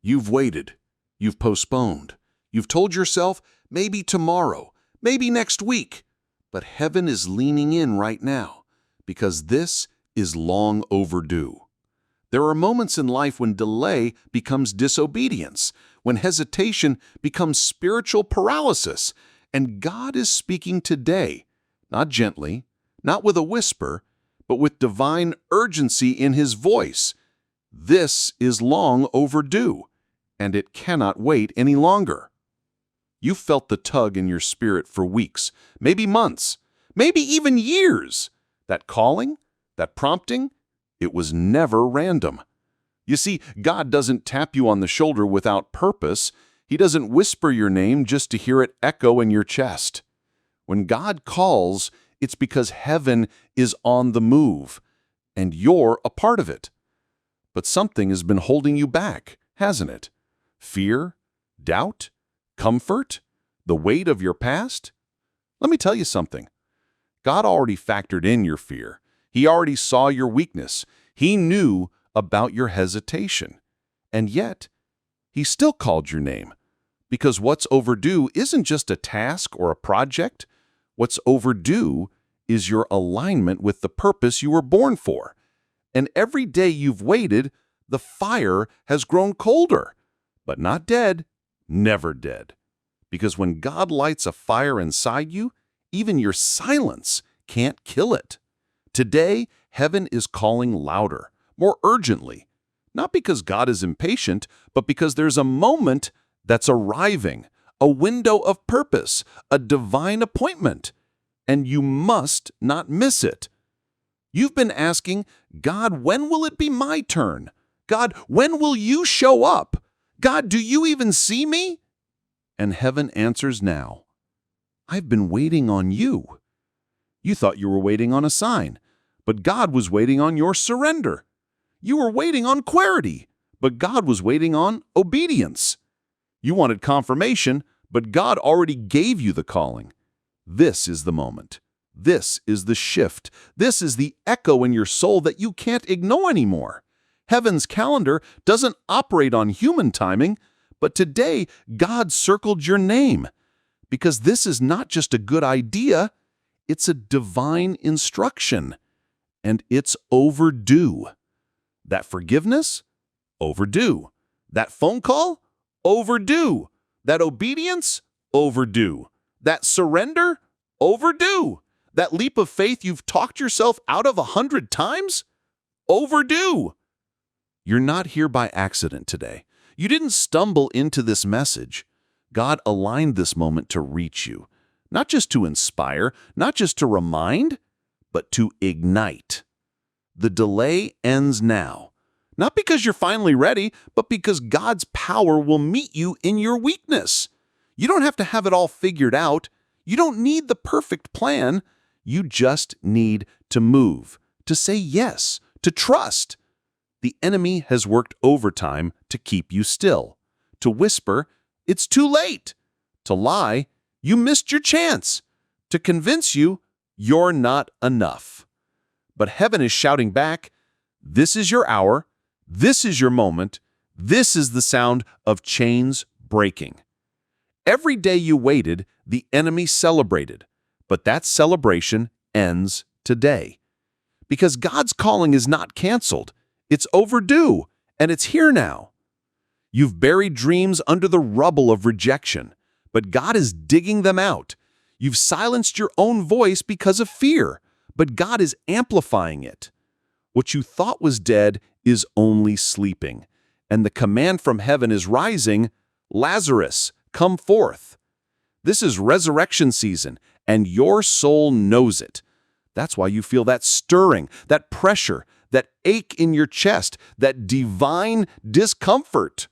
You've waited. You've postponed. You've told yourself, maybe tomorrow, maybe next week. But heaven is leaning in right now because this is long overdue. There are moments in life when delay becomes disobedience, when hesitation becomes spiritual paralysis, and God is speaking today, not gently, not with a whisper, but with divine urgency in His voice. This is long overdue, and it cannot wait any longer. You've felt the tug in your spirit for weeks, maybe months, maybe even years. That calling, that prompting, it was never random. You see, God doesn't tap you on the shoulder without purpose. He doesn't whisper your name just to hear it echo in your chest. When God calls, it's because heaven is on the move, and you're a part of it. But something has been holding you back, hasn't it? Fear? Doubt? Comfort? The weight of your past? Let me tell you something. God already factored in your fear. He already saw your weakness. He knew about your hesitation. And yet, He still called your name. Because what's overdue isn't just a task or a project. What's overdue is your alignment with the purpose you were born for. And every day you've waited, the fire has grown colder. But not dead, never dead. Because when God lights a fire inside you, even your silence can't kill it. Today, heaven is calling louder, more urgently. Not because God is impatient, but because there's a moment that's arriving, a window of purpose, a divine appointment. And you must not miss it. You've been asking, God, when will it be my turn? God, when will you show up? God, do you even see me? And heaven answers now. I've been waiting on you. You thought you were waiting on a sign, but God was waiting on your surrender. You were waiting on clarity, but God was waiting on obedience. You wanted confirmation, but God already gave you the calling. This is the moment. This is the shift. This is the echo in your soul that you can't ignore anymore. Heaven's calendar doesn't operate on human timing, but today God circled your name because this is not just a good idea, it's a divine instruction, and it's overdue. That forgiveness? Overdue. That phone call? Overdue. That obedience? Overdue. That surrender? Overdue. That leap of faith you've talked yourself out of 100 times? Overdue. You're not here by accident today. You didn't stumble into this message. God aligned this moment to reach you, not just to inspire, not just to remind, but to ignite. The delay ends now, not because you're finally ready, but because God's power will meet you in your weakness. You don't have to have it all figured out. You don't need the perfect plan. You just need to move, to say yes, to trust. The enemy has worked overtime to keep you still, to whisper, it's too late, to lie, you missed your chance, to convince you you're not enough. But heaven is shouting back, this is your hour, this is your moment, this is the sound of chains breaking. Every day you waited, the enemy celebrated, but that celebration ends today. Because God's calling is not canceled. It's overdue, and it's here now. You've buried dreams under the rubble of rejection, but God is digging them out. You've silenced your own voice because of fear, but God is amplifying it. What you thought was dead is only sleeping, and the command from heaven is rising, Lazarus, come forth. This is resurrection season, and your soul knows it. That's why you feel that stirring, that pressure, that ache in your chest, that divine discomfort.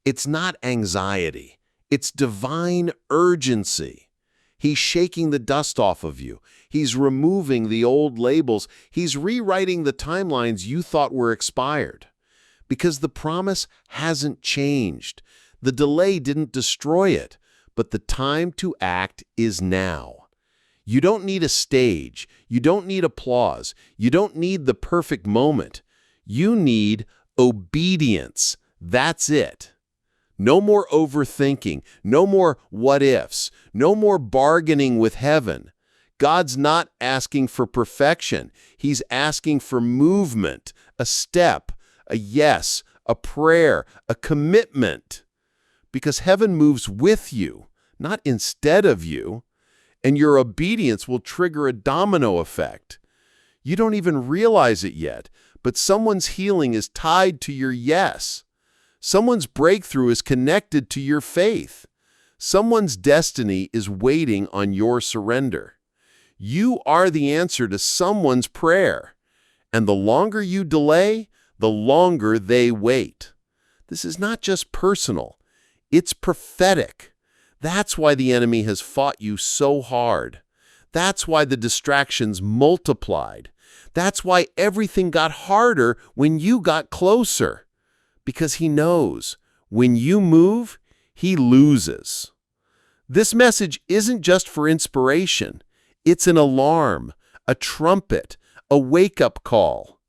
It's not anxiety. It's divine urgency. He's shaking the dust off of you. He's removing the old labels. He's rewriting the timelines you thought were expired. Because the promise hasn't changed. The delay didn't destroy it, but the time to act is now. You don't need a stage. You don't need applause. You don't need the perfect moment. You need obedience. That's it. No more overthinking. No more what-ifs. No more bargaining with heaven. God's not asking for perfection. He's asking for movement, a step, a yes, a prayer, a commitment. Because heaven moves with you, not instead of you, and your obedience will trigger a domino effect. You don't even realize it yet, but someone's healing is tied to your yes. Someone's breakthrough is connected to your faith. Someone's destiny is waiting on your surrender. You are the answer to someone's prayer, and the longer you delay, the longer they wait. This is not just personal, it's prophetic. That's why the enemy has fought you so hard. That's why the distractions multiplied. That's why everything got harder when you got closer. Because he knows when you move, he loses. This message isn't just for inspiration. It's an alarm, a trumpet, a wake-up call.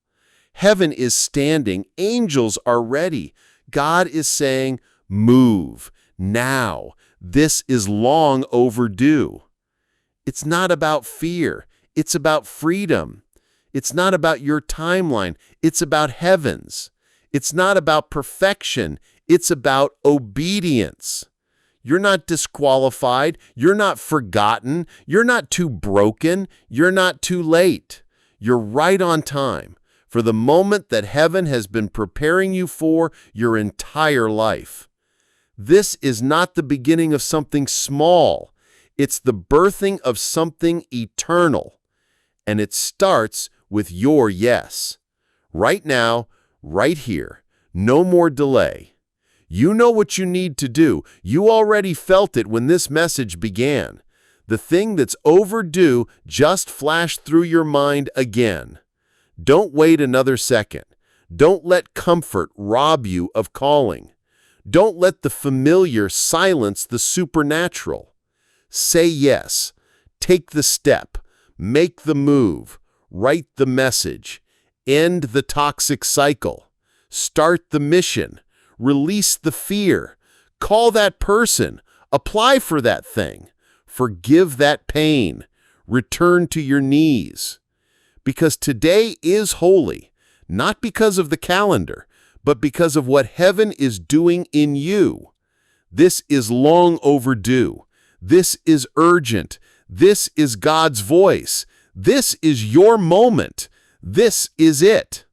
Heaven is standing. Angels are ready. God is saying, move, now. This is long overdue. It's not about fear. It's about freedom. It's not about your timeline. It's about heaven's. It's not about perfection. It's about obedience. You're not disqualified. You're not forgotten. You're not too broken. You're not too late. You're right on time for the moment that heaven has been preparing you for your entire life. This is not the beginning of something small. It's the birthing of something eternal. And it starts with your yes. Right now, right here. No more delay. You know what you need to do. You already felt it when this message began. The thing that's overdue just flashed through your mind again. Don't wait another second. Don't let comfort rob you of calling. Don't let the familiar silence the supernatural. Say yes. Take the step. Make the move. Write the message. End the toxic cycle. Start the mission. Release the fear. Call that person. Apply for that thing. Forgive that pain. Return to your knees. Because today is holy, not because of the calendar, but because of what heaven is doing in you. This is long overdue. This is urgent. This is God's voice. This is your moment. This is it.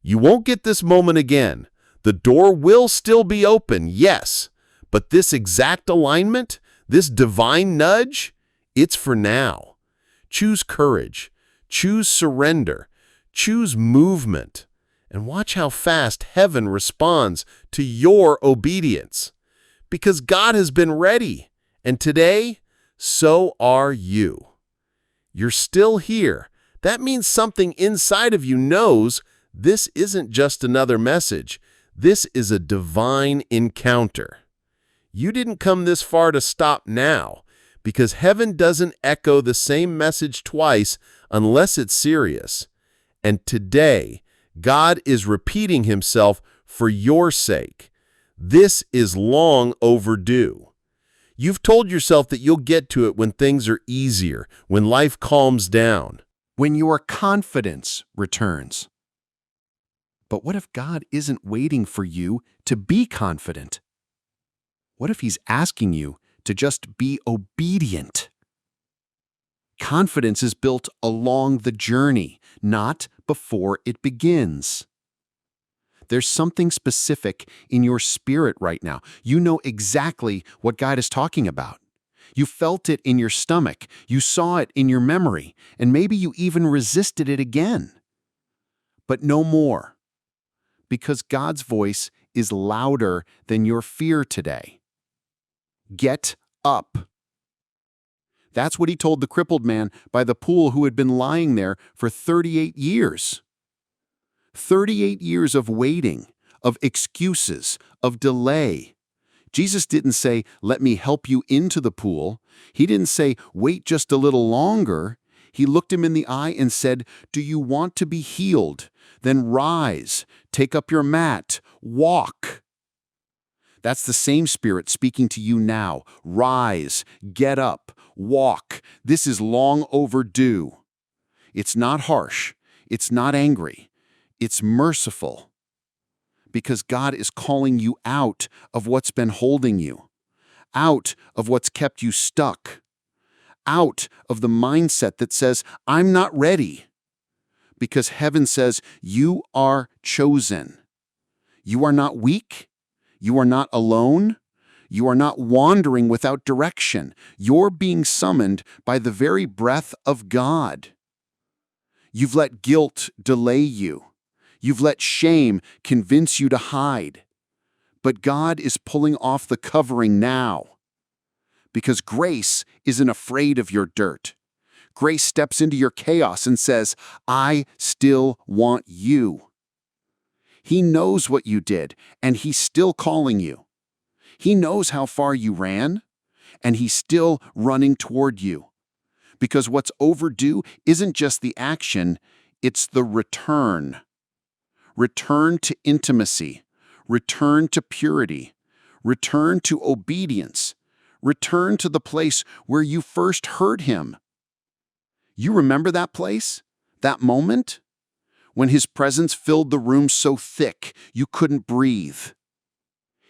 You won't get this moment again. The door will still be open, yes, but this exact alignment, this divine nudge, it's for now. Choose courage. Choose surrender. Choose movement. And watch how fast heaven responds to your obedience. Because God has been ready. And today, so are you. You're still here. That means something inside of you knows this isn't just another message. This is a divine encounter. You didn't come this far to stop now, because heaven doesn't echo the same message twice unless it's serious. And today, God is repeating himself for your sake. This is long overdue. You've told yourself that you'll get to it when things are easier, when life calms down, when your confidence returns. But what if God isn't waiting for you to be confident? What if he's asking you to just be obedient? Confidence is built along the journey, not before it begins. There's something specific in your spirit right now. You know exactly what God is talking about. You felt it in your stomach. You saw it in your memory. And maybe you even resisted it again. But no more. Because God's voice is louder than your fear today. Get up. That's what he told the crippled man by the pool who had been lying there for 38 years. 38 years of waiting, of excuses, of delay. Jesus didn't say, "Let me help you into the pool." He didn't say, "Wait just a little longer." He looked him in the eye and said, "Do you want to be healed? Then rise, take up your mat, walk." That's the same Spirit speaking to you now. Rise, get up, walk. This is long overdue. It's not harsh. It's not angry. It's merciful. Because God is calling you out of what's been holding you, out of what's kept you stuck, out of the mindset that says, I'm not ready. Because heaven says, you are chosen. You are not weak. You are not alone. You are not wandering without direction. You're being summoned by the very breath of God. You've let guilt delay you. You've let shame convince you to hide. But God is pulling off the covering now. Because grace isn't afraid of your dirt. Grace steps into your chaos and says, I still want you. He knows what you did, and He's still calling you. He knows how far you ran, and He's still running toward you. Because what's overdue isn't just the action, it's the return. Return to intimacy. Return to purity. Return to obedience. Return to the place where you first heard Him. You remember that place? That moment? When His presence filled the room so thick you couldn't breathe.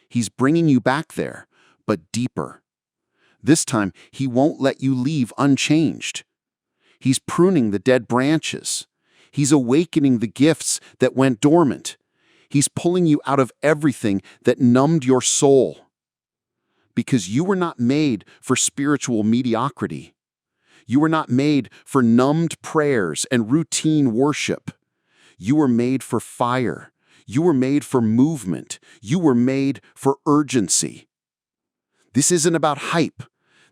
He's bringing you back there, but deeper. This time, He won't let you leave unchanged. He's pruning the dead branches. He's awakening the gifts that went dormant. He's pulling you out of everything that numbed your soul. Because you were not made for spiritual mediocrity. You were not made for numbed prayers and routine worship. You were made for fire. You were made for movement. You were made for urgency. This isn't about hype.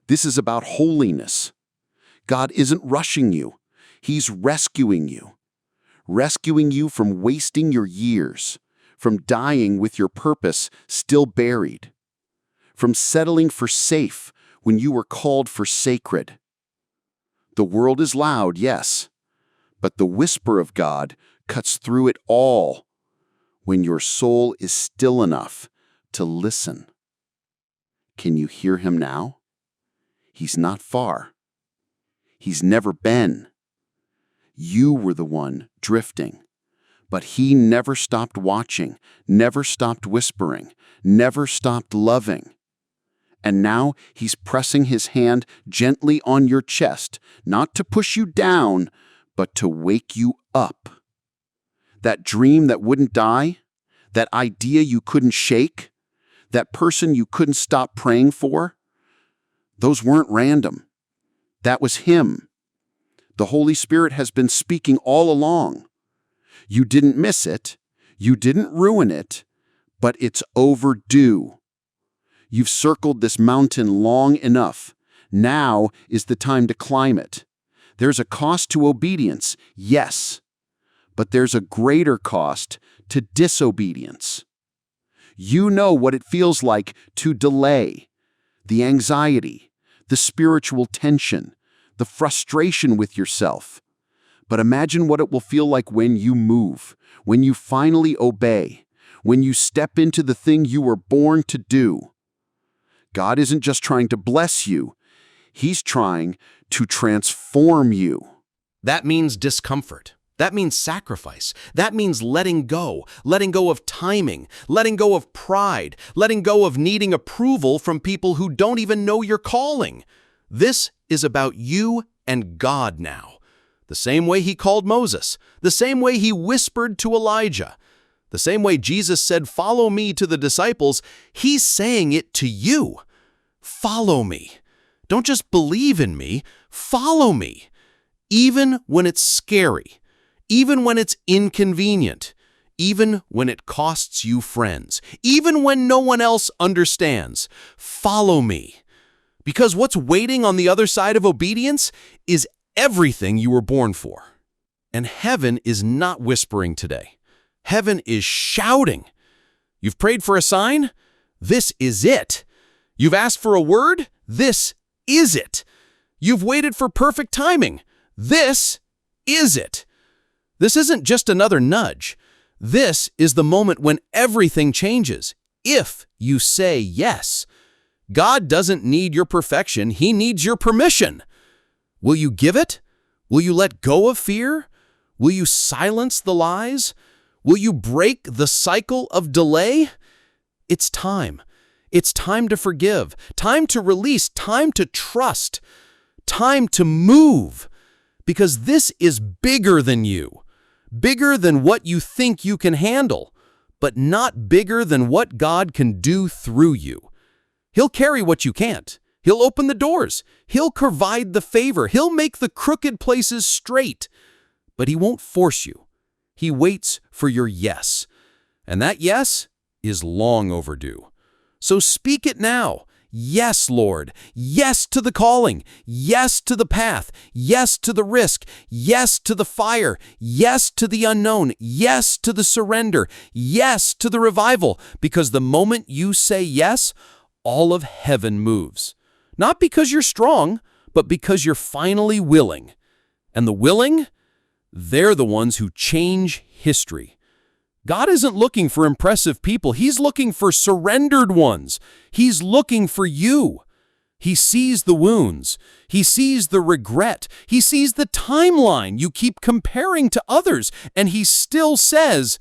This is about holiness. God isn't rushing you. He's rescuing you. Rescuing you from wasting your years, from dying with your purpose still buried, from settling for safe when you were called for sacred. The world is loud, yes, but the whisper of God cuts through it all when your soul is still enough to listen. Can you hear Him now? He's not far. He's never been. You were the one drifting, but He never stopped watching, never stopped whispering, never stopped loving. And now He's pressing His hand gently on your chest, not to push you down, but to wake you up. That dream that wouldn't die, that idea you couldn't shake, that person you couldn't stop praying for, those weren't random. That was Him. The Holy Spirit has been speaking all along. You didn't miss it, you didn't ruin it, but it's overdue. You've circled this mountain long enough. Now is the time to climb it. There's a cost to obedience, yes, but there's a greater cost to disobedience. You know what it feels like to delay, the anxiety, the spiritual tension, the frustration with yourself. But imagine what it will feel like when you move, when you finally obey, when you step into the thing you were born to do. God isn't just trying to bless you, He's trying to transform you. That means discomfort. That means sacrifice. That means letting go of timing, letting go of pride, letting go of needing approval from people who don't even know your calling. This is about you and God now. The same way He called Moses, the same way He whispered to Elijah, the same way Jesus said, "Follow me" to the disciples, He's saying it to you. Follow me. Don't just believe in me, follow me. Even when it's scary, even when it's inconvenient, even when it costs you friends, even when no one else understands, follow me. Because what's waiting on the other side of obedience is everything you were born for. And heaven is not whispering today. Heaven is shouting. You've prayed for a sign? This is it. You've asked for a word? This is it. You've waited for perfect timing. This is it. This isn't just another nudge. This is the moment when everything changes if you say yes. God doesn't need your perfection, He needs your permission. Will you give it? Will you let go of fear? Will you silence the lies? Will you break the cycle of delay? It's time. It's time to forgive, time to release, time to trust, time to move. Because this is bigger than you, bigger than what you think you can handle, but not bigger than what God can do through you. He'll carry what you can't. He'll open the doors. He'll provide the favor. He'll make the crooked places straight. But He won't force you. He waits for your yes. And that yes is long overdue. So speak it now. Yes, Lord. Yes to the calling. Yes to the path. Yes to the risk. Yes to the fire. Yes to the unknown. Yes to the surrender. Yes to the revival. Because the moment you say yes, all of heaven moves. Not because you're strong, but because you're finally willing. And the willing, they're the ones who change history. God isn't looking for impressive people. He's looking for surrendered ones. He's looking for you. He sees the wounds. He sees the regret. He sees the timeline you keep comparing to others. And He still says,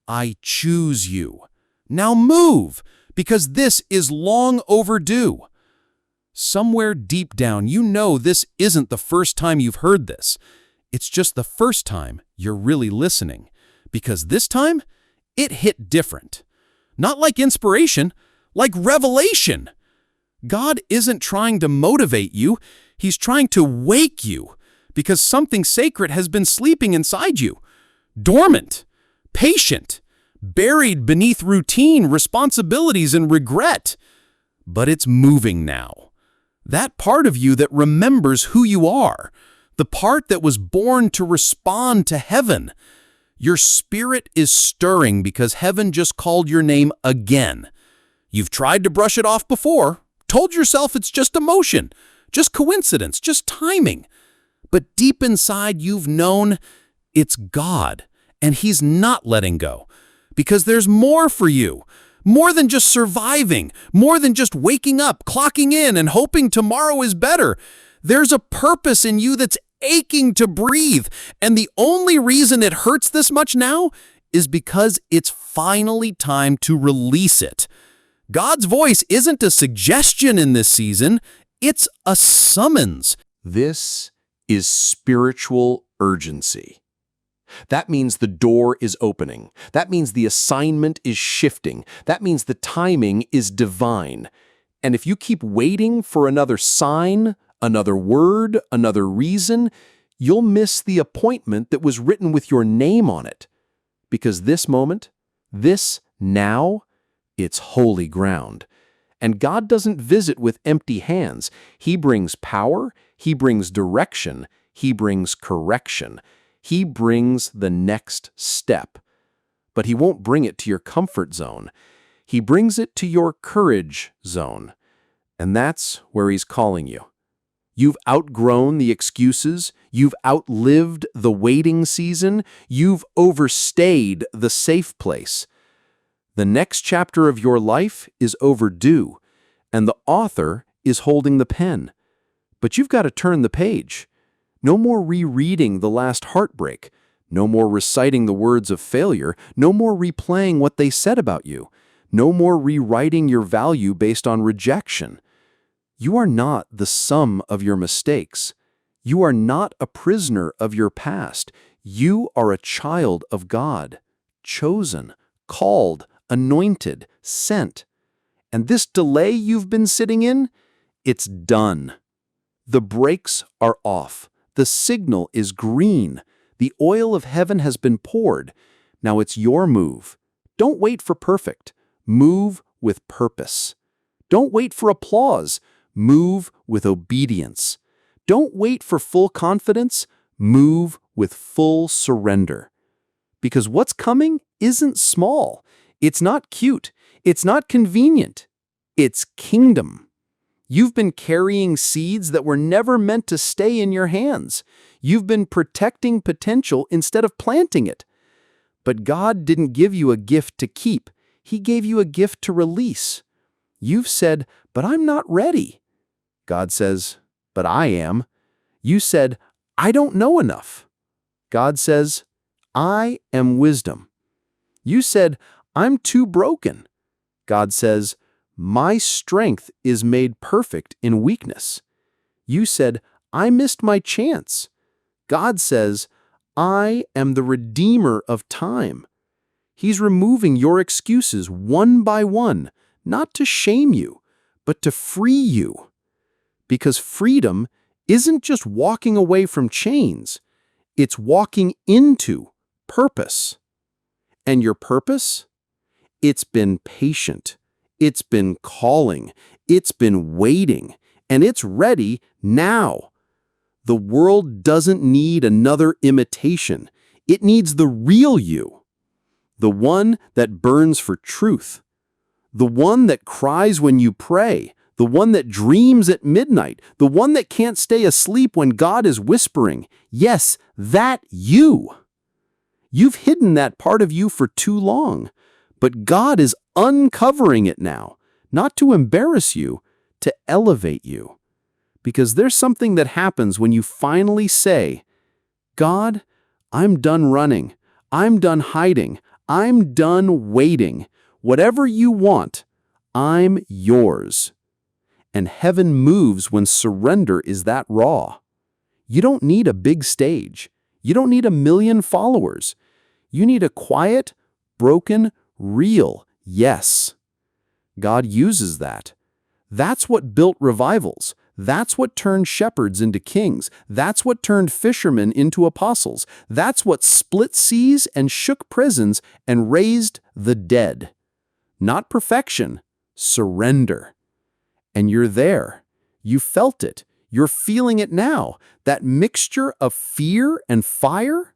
I choose you. Now move, because this is long overdue. Somewhere deep down, you know this isn't the first time you've heard this. It's just the first time you're really listening. Because this time, it hit different. Not like inspiration, like revelation. God isn't trying to motivate you. He's trying to wake you because something sacred has been sleeping inside you. Dormant, patient, buried beneath routine, responsibilities, and regret. But it's moving now. That part of you that remembers who you are. The part that was born to respond to heaven. Your spirit is stirring because heaven just called your name again. You've tried to brush it off before, told yourself it's just emotion, just coincidence, just timing. But deep inside you've known it's God, and He's not letting go. Because there's more for you. More than just surviving, more than just waking up, clocking in, and hoping tomorrow is better. There's a purpose in you that's aching to breathe. And the only reason it hurts this much now is because it's finally time to release it. God's voice isn't a suggestion in this season, it's a summons. This is spiritual urgency. That means the door is opening. That means the assignment is shifting. That means the timing is divine. And if you keep waiting for another sign, another word, another reason, you'll miss the appointment that was written with your name on it. Because this moment, this now, it's holy ground. And God doesn't visit with empty hands. He brings power, He brings direction, He brings correction. He brings the next step. But He won't bring it to your comfort zone. He brings it to your courage zone. And that's where He's calling you. You've outgrown the excuses. You've outlived the waiting season. You've overstayed the safe place. The next chapter of your life is overdue, and the author is holding the pen. But you've got to turn the page. No more rereading the last heartbreak. No more reciting the words of failure. No more replaying what they said about you. No more rewriting your value based on rejection. You are not the sum of your mistakes. You are not a prisoner of your past. You are a child of God, chosen, called, anointed, sent. And this delay you've been sitting in, it's done. The brakes are off. The signal is green. The oil of heaven has been poured. Now it's your move. Don't wait for perfect. Move with purpose. Don't wait for applause. Move with obedience. Don't wait for full confidence. Move with full surrender. Because what's coming isn't small. It's not cute. It's not convenient. It's kingdom. You've been carrying seeds that were never meant to stay in your hands. You've been protecting potential instead of planting it. But God didn't give you a gift to keep. He gave you a gift to release. You've said, "But I'm not ready." God says, "But I am." You said, "I don't know enough." God says, "I am wisdom." You said, "I'm too broken." God says, "My strength is made perfect in weakness." You said, "I missed my chance." God says, "I am the redeemer of time." He's removing your excuses one by one, not to shame you, but to free you. Because freedom isn't just walking away from chains, it's walking into purpose. And your purpose? It's been patient, it's been calling, it's been waiting, and it's ready now. The world doesn't need another imitation. It needs the real you. The one that burns for truth. The one that cries when you pray. The one that dreams at midnight. The one that can't stay asleep when God is whispering. Yes, that you. You've hidden that part of you for too long, but God is uncovering it now, not to embarrass you, to elevate you. Because there's something that happens when you finally say, "God, I'm done running. I'm done hiding. I'm done waiting. Whatever you want, I'm yours." And heaven moves when surrender is that raw. You don't need a big stage. You don't need 1,000,000 followers. You need a quiet, broken, real yes. God uses that. That's what built revivals. That's what turned shepherds into kings. That's what turned fishermen into apostles. That's what split seas and shook prisons and raised the dead. Not perfection, surrender. And you're there. You felt it. You're feeling it now. That mixture of fear and fire?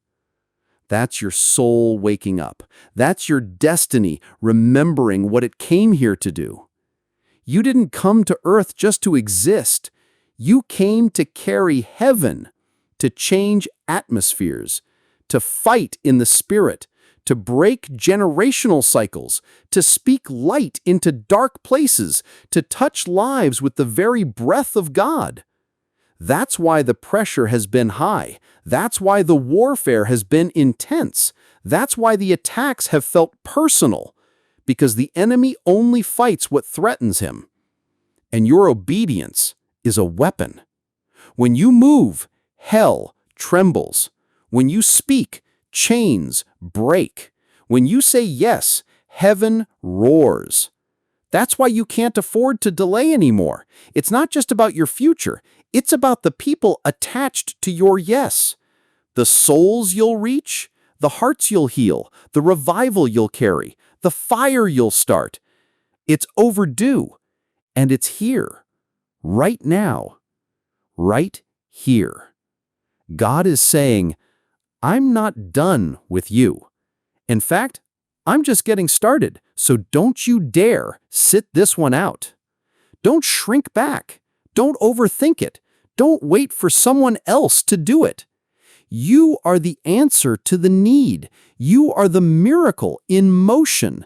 That's your soul waking up. That's your destiny remembering what it came here to do. You didn't come to earth just to exist. You came to carry heaven, to change atmospheres, to fight in the spirit, to break generational cycles, to speak light into dark places, to touch lives with the very breath of God. That's why the pressure has been high. That's why the warfare has been intense. That's why the attacks have felt personal. Because the enemy only fights what threatens him. And your obedience is a weapon. When you move, hell trembles. When you speak, chains break. When you say yes, heaven roars. That's why you can't afford to delay anymore. It's not just about your future. It's about the people attached to your yes. The souls you'll reach, the hearts you'll heal, the revival you'll carry, the fire you'll start. It's overdue, and it's here, right now, right here. God is saying, "I'm not done with you. In fact, I'm just getting started, so don't you dare sit this one out. Don't shrink back. Don't overthink it. Don't wait for someone else to do it. You are the answer to the need. You are the miracle in motion.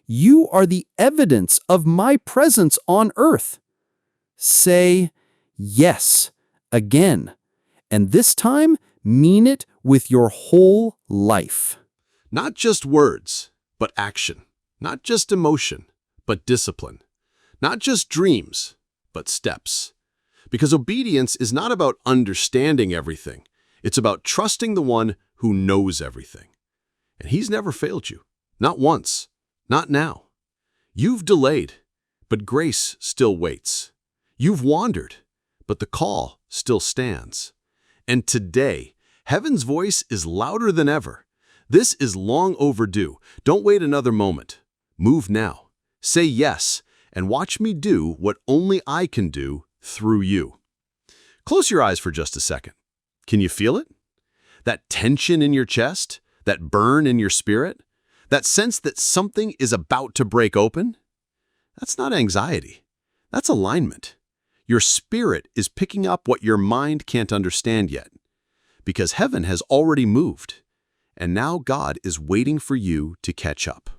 You are the evidence of my presence on earth." Say yes again, and this time mean it with your whole life. Not just words, but action. Not just emotion, but discipline. Not just dreams, but steps. Because obedience is not about understanding everything. It's about trusting the one who knows everything. And he's never failed you. Not once. Not now. You've delayed, but grace still waits. You've wandered, but the call still stands. And today, heaven's voice is louder than ever. This is long overdue. Don't wait another moment. Move now. Say yes, and watch me do what only I can do through you. Close your eyes for just a second. Can you feel it? That tension in your chest? That burn in your spirit? That sense that something is about to break open? That's not anxiety. That's alignment. Your spirit is picking up what your mind can't understand yet. Because heaven has already moved. And now God is waiting for you to catch up.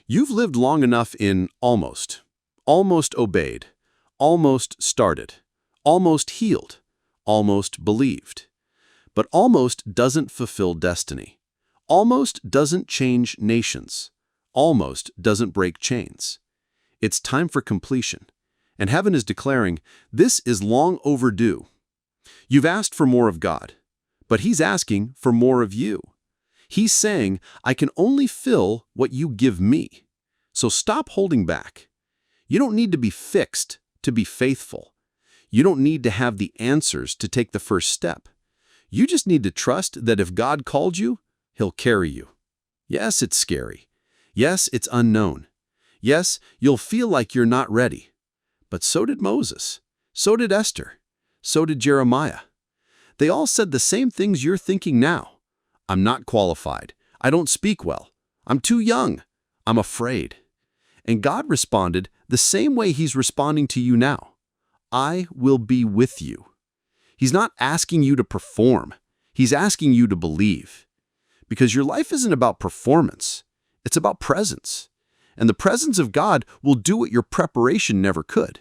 You've lived long enough in almost. Almost obeyed. Almost started. Almost healed. Almost believed. But almost doesn't fulfill destiny. Almost doesn't change nations. Almost doesn't break chains. It's time for completion. And heaven is declaring, this is long overdue. You've asked for more of God, but He's asking for more of you. He's saying, I can only fill what you give me. So stop holding back. You don't need to be fixed to be faithful. You don't need to have the answers to take the first step. You just need to trust that if God called you, He'll carry you. Yes, it's scary. Yes, it's unknown. Yes, you'll feel like you're not ready. But so did Moses. So did Esther. So did Jeremiah. They all said the same things you're thinking now. I'm not qualified. I don't speak well. I'm too young. I'm afraid. And God responded the same way He's responding to you now. I will be with you. He's not asking you to perform. He's asking you to believe. Because your life isn't about performance. It's about presence. And the presence of God will do what your preparation never could.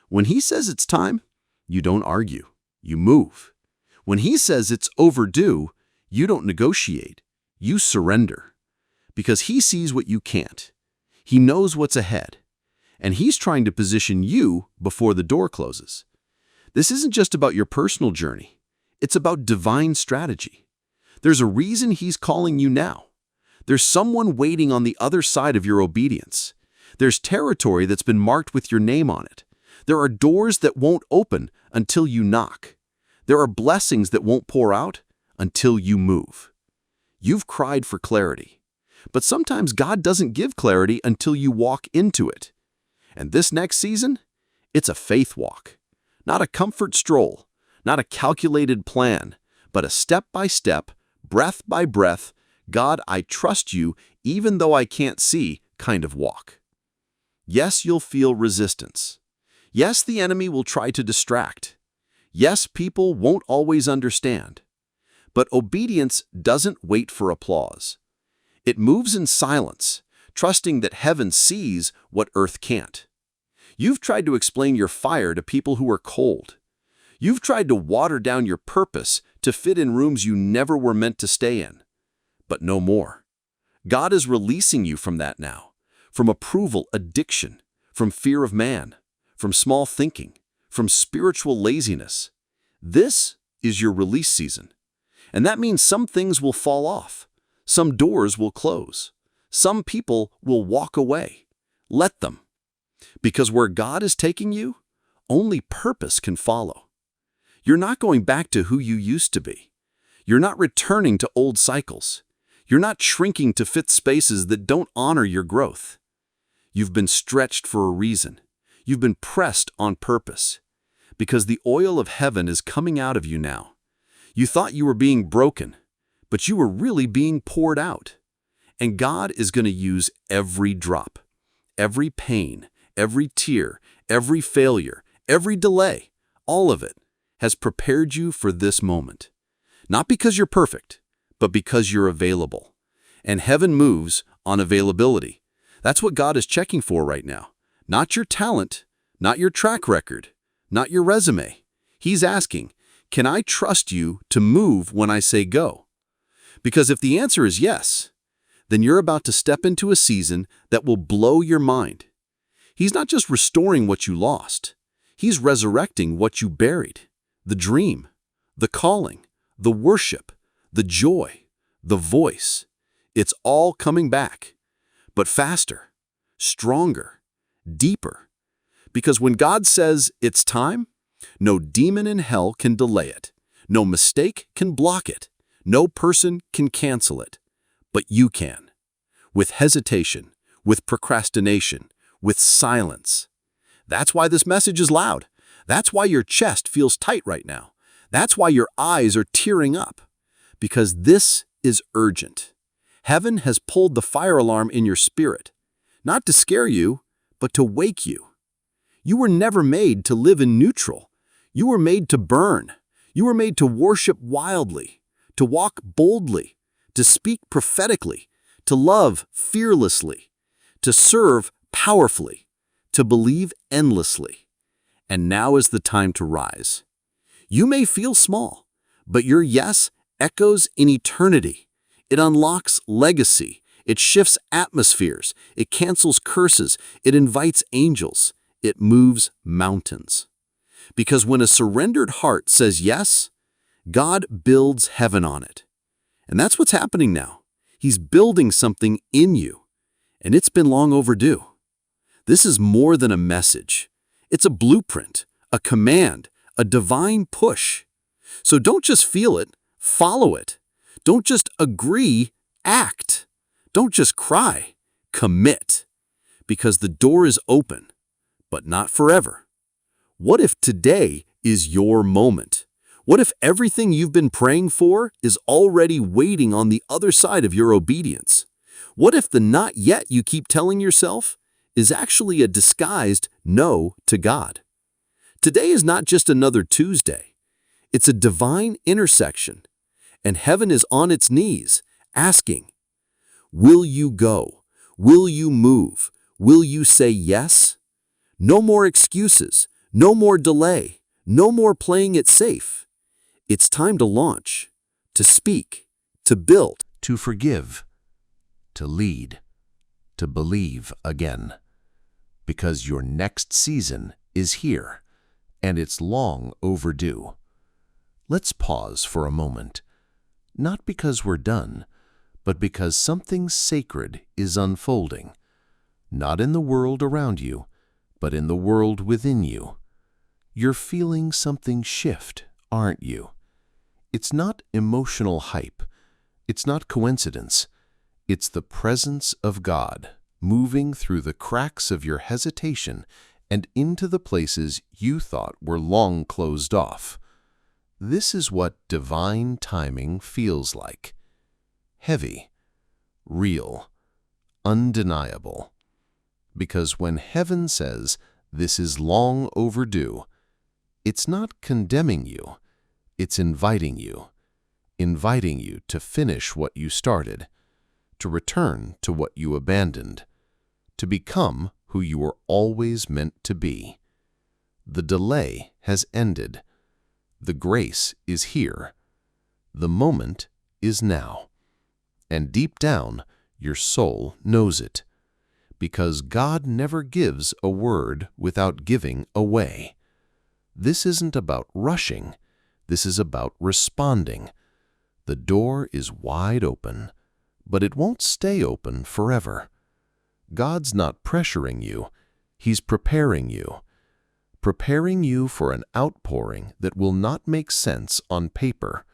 When He says it's time, you don't argue. You move. When He says it's overdue, you don't negotiate. You surrender. Because He sees what you can't. He knows what's ahead. And He's trying to position you before the door closes. This isn't just about your personal journey. It's about divine strategy. There's a reason He's calling you now. There's someone waiting on the other side of your obedience. There's territory that's been marked with your name on it. There are doors that won't open until you knock. There are blessings that won't pour out until you move. You've cried for clarity. But sometimes God doesn't give clarity until you walk into it. And this next season, it's a faith walk. Not a comfort stroll, not a calculated plan, but a step-by-step, breath by breath, God, I trust you even though I can't see kind of walk. Yes, you'll feel resistance. Yes, the enemy will try to distract. Yes, people won't always understand. But obedience doesn't wait for applause. It moves in silence, trusting that heaven sees what earth can't. You've tried to explain your fire to people who are cold. You've tried to water down your purpose to fit in rooms you never were meant to stay in. But no more. God is releasing you from that now, from approval addiction, from fear of man, from small thinking, from spiritual laziness. This is your release season. And that means some things will fall off. Some doors will close. Some people will walk away. Let them. Because where God is taking you, only purpose can follow. You're not going back to who you used to be. You're not returning to old cycles. You're not shrinking to fit spaces that don't honor your growth. You've been stretched for a reason. You've been pressed on purpose. Because the oil of heaven is coming out of you now. You thought you were being broken, but you were really being poured out. And God is going to use every drop, every pain, every tear, every failure, every delay, all of it has prepared you for this moment. Not because you're perfect, but because you're available. And heaven moves on availability. That's what God is checking for right now. Not your talent, not your track record, not your resume. He's asking, can I trust you to move when I say go? Because if the answer is yes, then you're about to step into a season that will blow your mind. He's not just restoring what you lost. He's resurrecting what you buried. The dream, the calling, the worship, the joy, the voice. It's all coming back, but faster, stronger, deeper. Because when God says it's time, no demon in hell can delay it. No mistake can block it. No person can cancel it. But you can. With hesitation, with procrastination, with silence. That's why this message is loud. That's why your chest feels tight right now. That's why your eyes are tearing up. Because this is urgent. Heaven has pulled the fire alarm in your spirit, not to scare you, but to wake you. You were never made to live in neutral. You were made to burn. You were made to worship wildly, to walk boldly, to speak prophetically, to love fearlessly. to serve powerfully, to believe endlessly. And now is the time to rise. You may feel small, but your yes echoes in eternity. It unlocks legacy. It shifts atmospheres. It cancels curses. It invites angels. It moves mountains. Because when a surrendered heart says yes, God builds heaven on it. And that's what's happening now. He's building something in you, and it's been long overdue. This is more than a message. It's a blueprint, a command, a divine push. So don't just feel it, follow it. Don't just agree, act. Don't just cry, commit. Because the door is open, but not forever. What if today is your moment? What if everything you've been praying for is already waiting on the other side of your obedience? What if the not yet you keep telling yourself is actually a disguised no to God? Today is not just another Tuesday. It's a divine intersection, and heaven is on its knees, asking, will you go? Will you move? Will you say yes? No more excuses, no more delay, no more playing it safe. It's time to launch, to speak, to build, To forgive, to lead, to believe again. Because your next season is here, and it's long overdue. Let's pause for a moment, not because we're done, but because something sacred is unfolding, not in the world around you, but in the world within you. You're feeling something shift, aren't you? It's not emotional hype. It's not coincidence. It's the presence of God moving through the cracks of your hesitation and into the places you thought were long closed off. This is what divine timing feels like. Heavy, real, undeniable. Because when heaven says this is long overdue, it's not condemning you, it's inviting you to finish what you started, to return to what you abandoned, to become who you were always meant to be. The delay has ended. The grace is here. The moment is now. And deep down, your soul knows it. Because God never gives a word without giving a way. This isn't about rushing. This is about responding. The door is wide open, but it won't stay open forever. God's not pressuring you. He's preparing you. Preparing you for an outpouring that will not make sense on paper.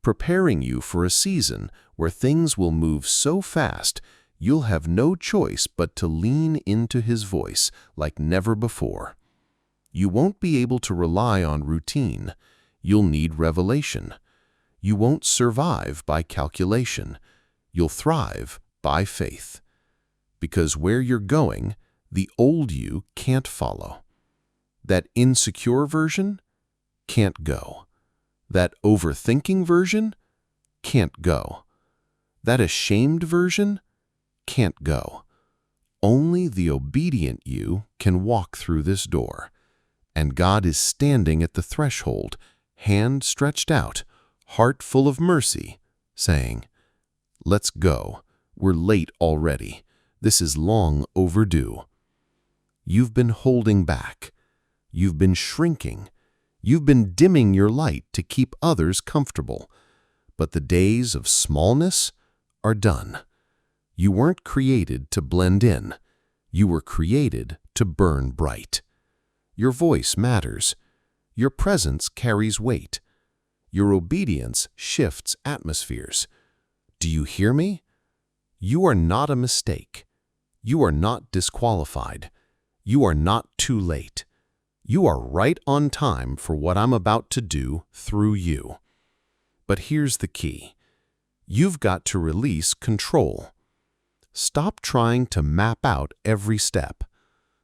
Preparing you for a season where things will move so fast you'll have no choice but to lean into His voice like never before. You won't be able to rely on routine. You'll need revelation. You won't survive by calculation. You'll thrive by faith. Because where you're going, the old you can't follow. That insecure version can't go. That overthinking version can't go. That ashamed version can't go. Only the obedient you can walk through this door. And God is standing at the threshold, hand stretched out, heart full of mercy, saying, let's go. We're late already. This is long overdue. You've been holding back. You've been shrinking. You've been dimming your light to keep others comfortable. But the days of smallness are done. You weren't created to blend in. You were created to burn bright. Your voice matters. Your presence carries weight. Your obedience shifts atmospheres. Do you hear me? You are not a mistake. You are not disqualified. You are not too late. You are right on time for what I'm about to do through you. But here's the key. You've got to release control. Stop trying to map out every step.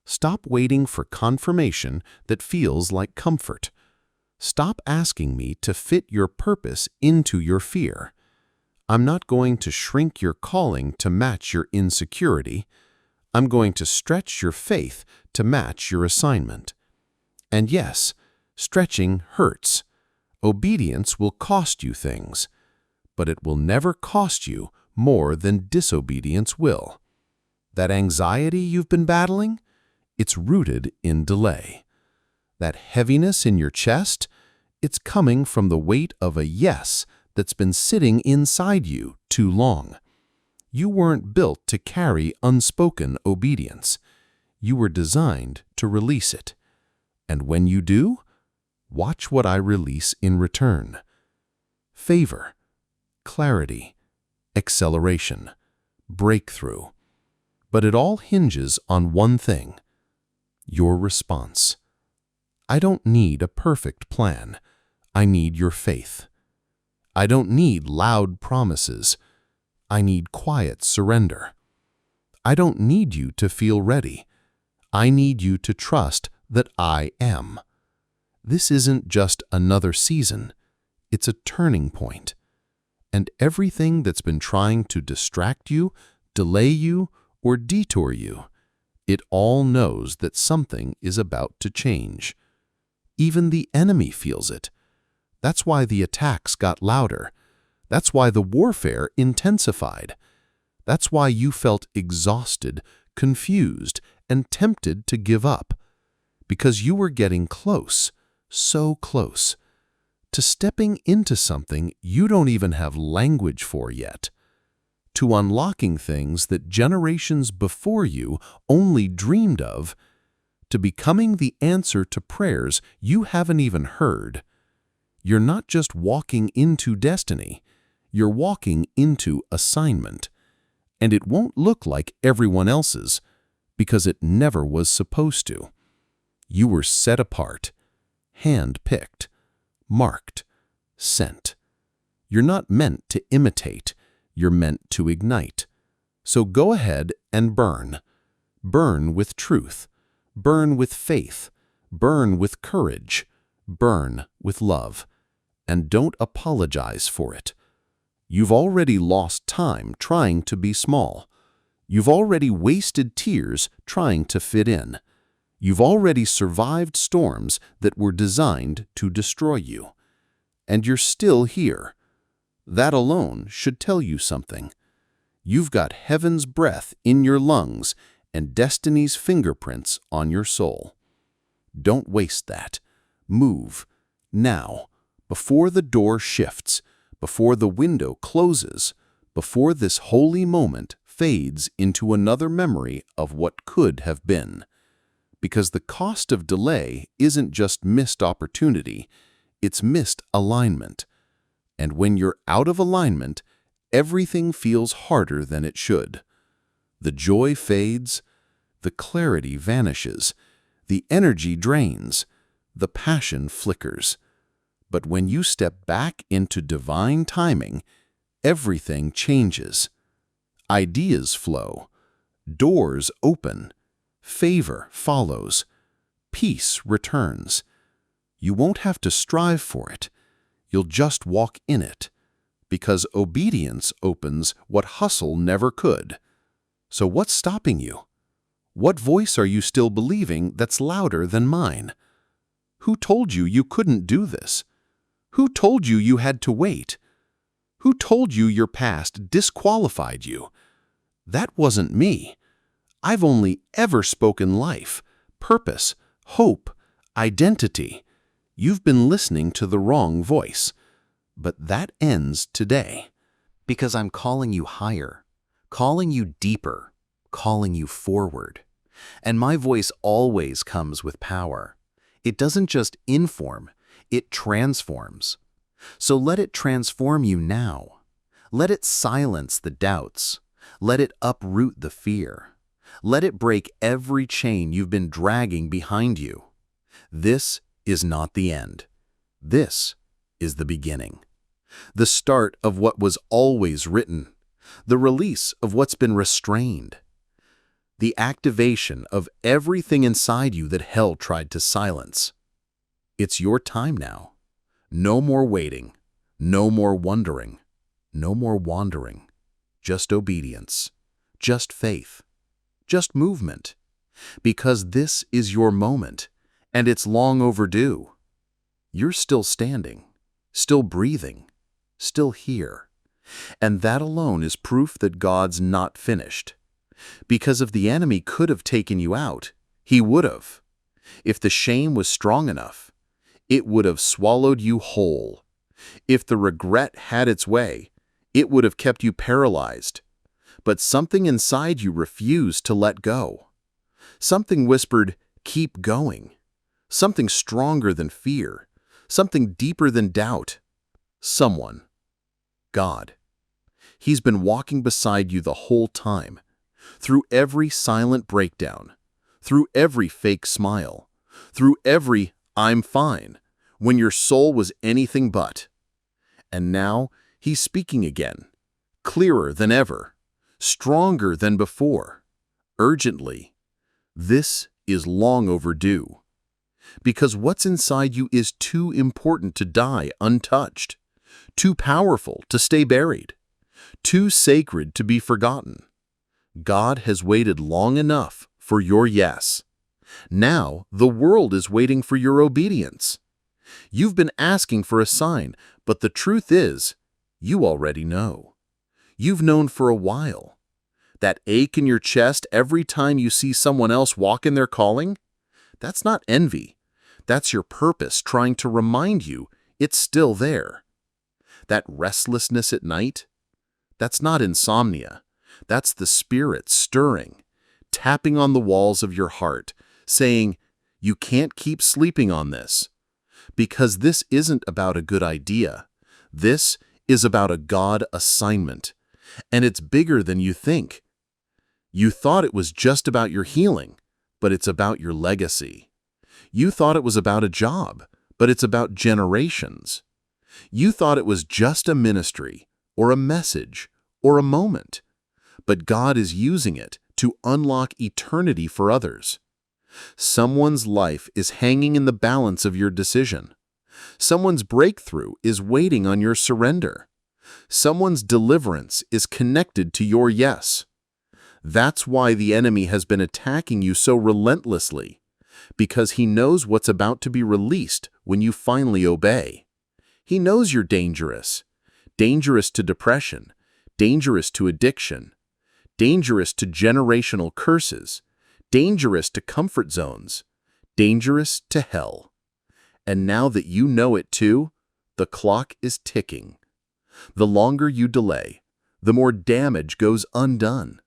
Stop waiting for confirmation that feels like comfort. Stop asking me to fit your purpose into your fear. I'm not going to shrink your calling to match your insecurity. I'm going to stretch your faith to match your assignment. And yes, stretching hurts. Obedience will cost you things, but it will never cost you more than disobedience will. That anxiety you've been battling, it's rooted in delay. That heaviness in your chest, it's coming from the weight of a yes that's been sitting inside you too long. You weren't built to carry unspoken obedience. You were designed to release it. And when you do, watch what I release in return. Favor, clarity, acceleration, breakthrough. But it all hinges on one thing: your response. I don't need a perfect plan. I need your faith. I don't need loud promises. I need quiet surrender. I don't need you to feel ready. I need you to trust that I am. This isn't just another season. It's a turning point. And everything that's been trying to distract you, delay you, or detour you, it all knows that something is about to change. Even the enemy feels it. That's why the attacks got louder. That's why the warfare intensified. That's why you felt exhausted, confused, and tempted to give up. Because you were getting close, so close, to stepping into something you don't even have language for yet. To unlocking things that generations before you only dreamed of, to becoming the answer to prayers you haven't even heard. You're not just walking into destiny, you're walking into assignment. And it won't look like everyone else's, because it never was supposed to. You were set apart, hand-picked, marked, sent. You're not meant to imitate, you're meant to ignite. So go ahead and burn. Burn with truth. Burn with faith. Burn with courage. Burn with love. And don't apologize for it. You've already lost time trying to be small. You've already wasted tears trying to fit in. You've already survived storms that were designed to destroy you. And you're still here. That alone should tell you something. You've got heaven's breath in your lungs and destiny's fingerprints on your soul. Don't waste that. Move, now, before the door shifts, before the window closes, before this holy moment fades into another memory of what could have been. Because the cost of delay isn't just missed opportunity, it's missed alignment. And when you're out of alignment, everything feels harder than it should. The joy fades, the clarity vanishes, the energy drains, the passion flickers. But when you step back into divine timing, everything changes. Ideas flow, doors open, favor follows, peace returns. You won't have to strive for it. You'll just walk in it, because obedience opens what hustle never could. So what's stopping you? What voice are you still believing that's louder than mine? Who told you you couldn't do this? Who told you you had to wait? Who told you your past disqualified you? That wasn't me. I've only ever spoken life, purpose, hope, identity. You've been listening to the wrong voice. But that ends today. Because I'm calling you higher, calling you deeper, calling you forward. And my voice always comes with power. It doesn't just inform, it transforms. So let it transform you now. Let it silence the doubts. Let it uproot the fear. Let it break every chain you've been dragging behind you. This is not the end. This is the beginning. The start of what was always written. The release of what's been restrained. The activation of everything inside you that hell tried to silence. It's your time now. No more waiting. No more wondering. No more wandering. Just obedience. Just faith. just movement. Because this is your moment, and it's long overdue. You're still standing, still breathing, still here. And that alone is proof that God's not finished. Because if the enemy could have taken you out, he would have. If the shame was strong enough, it would have swallowed you whole. If the regret had its way, it would have kept you paralyzed. But something inside you refused to let go. Something whispered, keep going. Something stronger than fear. Something deeper than doubt. Someone. God. He's been walking beside you the whole time. Through every silent breakdown. Through every fake smile. Through every I'm fine, when your soul was anything but. And now he's speaking again. Clearer than ever. Stronger than before. Urgently. This is long overdue. Because what's inside you is too important to die untouched, too powerful to stay buried, too sacred to be forgotten. God has waited long enough for your yes. Now the world is waiting for your obedience. You've been asking for a sign, but the truth is, you already know. You've known for a while. That ache in your chest every time you see someone else walk in their calling? That's not envy. That's your purpose trying to remind you it's still there. That restlessness at night? That's not insomnia. That's the Spirit stirring, tapping on the walls of your heart, saying, you can't keep sleeping on this. Because this isn't about a good idea. This is about a God assignment. And it's bigger than you think. You thought it was just about your healing, but it's about your legacy. You thought it was about a job, but it's about generations. You thought it was just a ministry, or a message, or a moment. But God is using it to unlock eternity for others. Someone's life is hanging in the balance of your decision. Someone's breakthrough is waiting on your surrender. Someone's deliverance is connected to your yes. That's why the enemy has been attacking you so relentlessly, because he knows what's about to be released when you finally obey. He knows you're dangerous. Dangerous to depression, dangerous to addiction, dangerous to generational curses, dangerous to comfort zones, dangerous to hell. And now that you know it too, the clock is ticking. The longer you delay, the more damage goes undone.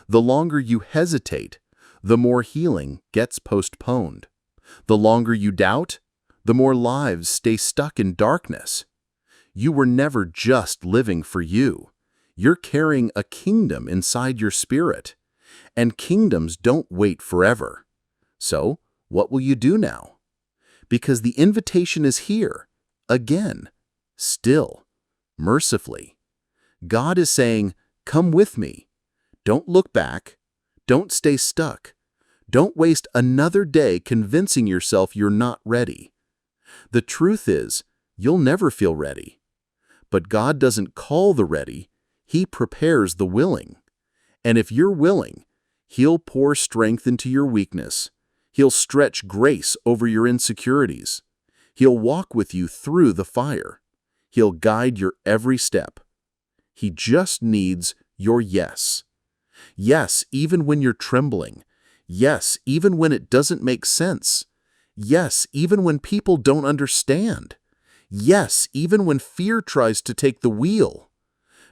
The longer you hesitate, the more healing gets postponed. The longer you doubt, the more lives stay stuck in darkness. You were never just living for you. You're carrying a kingdom inside your spirit. And kingdoms don't wait forever. So, what will you do now? Because the invitation is here, again, still, mercifully. God is saying, come with me. Don't look back. Don't stay stuck. Don't waste another day convincing yourself you're not ready. The truth is, you'll never feel ready. But God doesn't call the ready, He prepares the willing. And if you're willing, He'll pour strength into your weakness. He'll stretch grace over your insecurities. He'll walk with you through the fire. He'll guide your every step. He just needs your yes. Yes, even when you're trembling. Yes, even when it doesn't make sense. Yes, even when people don't understand. Yes, even when fear tries to take the wheel.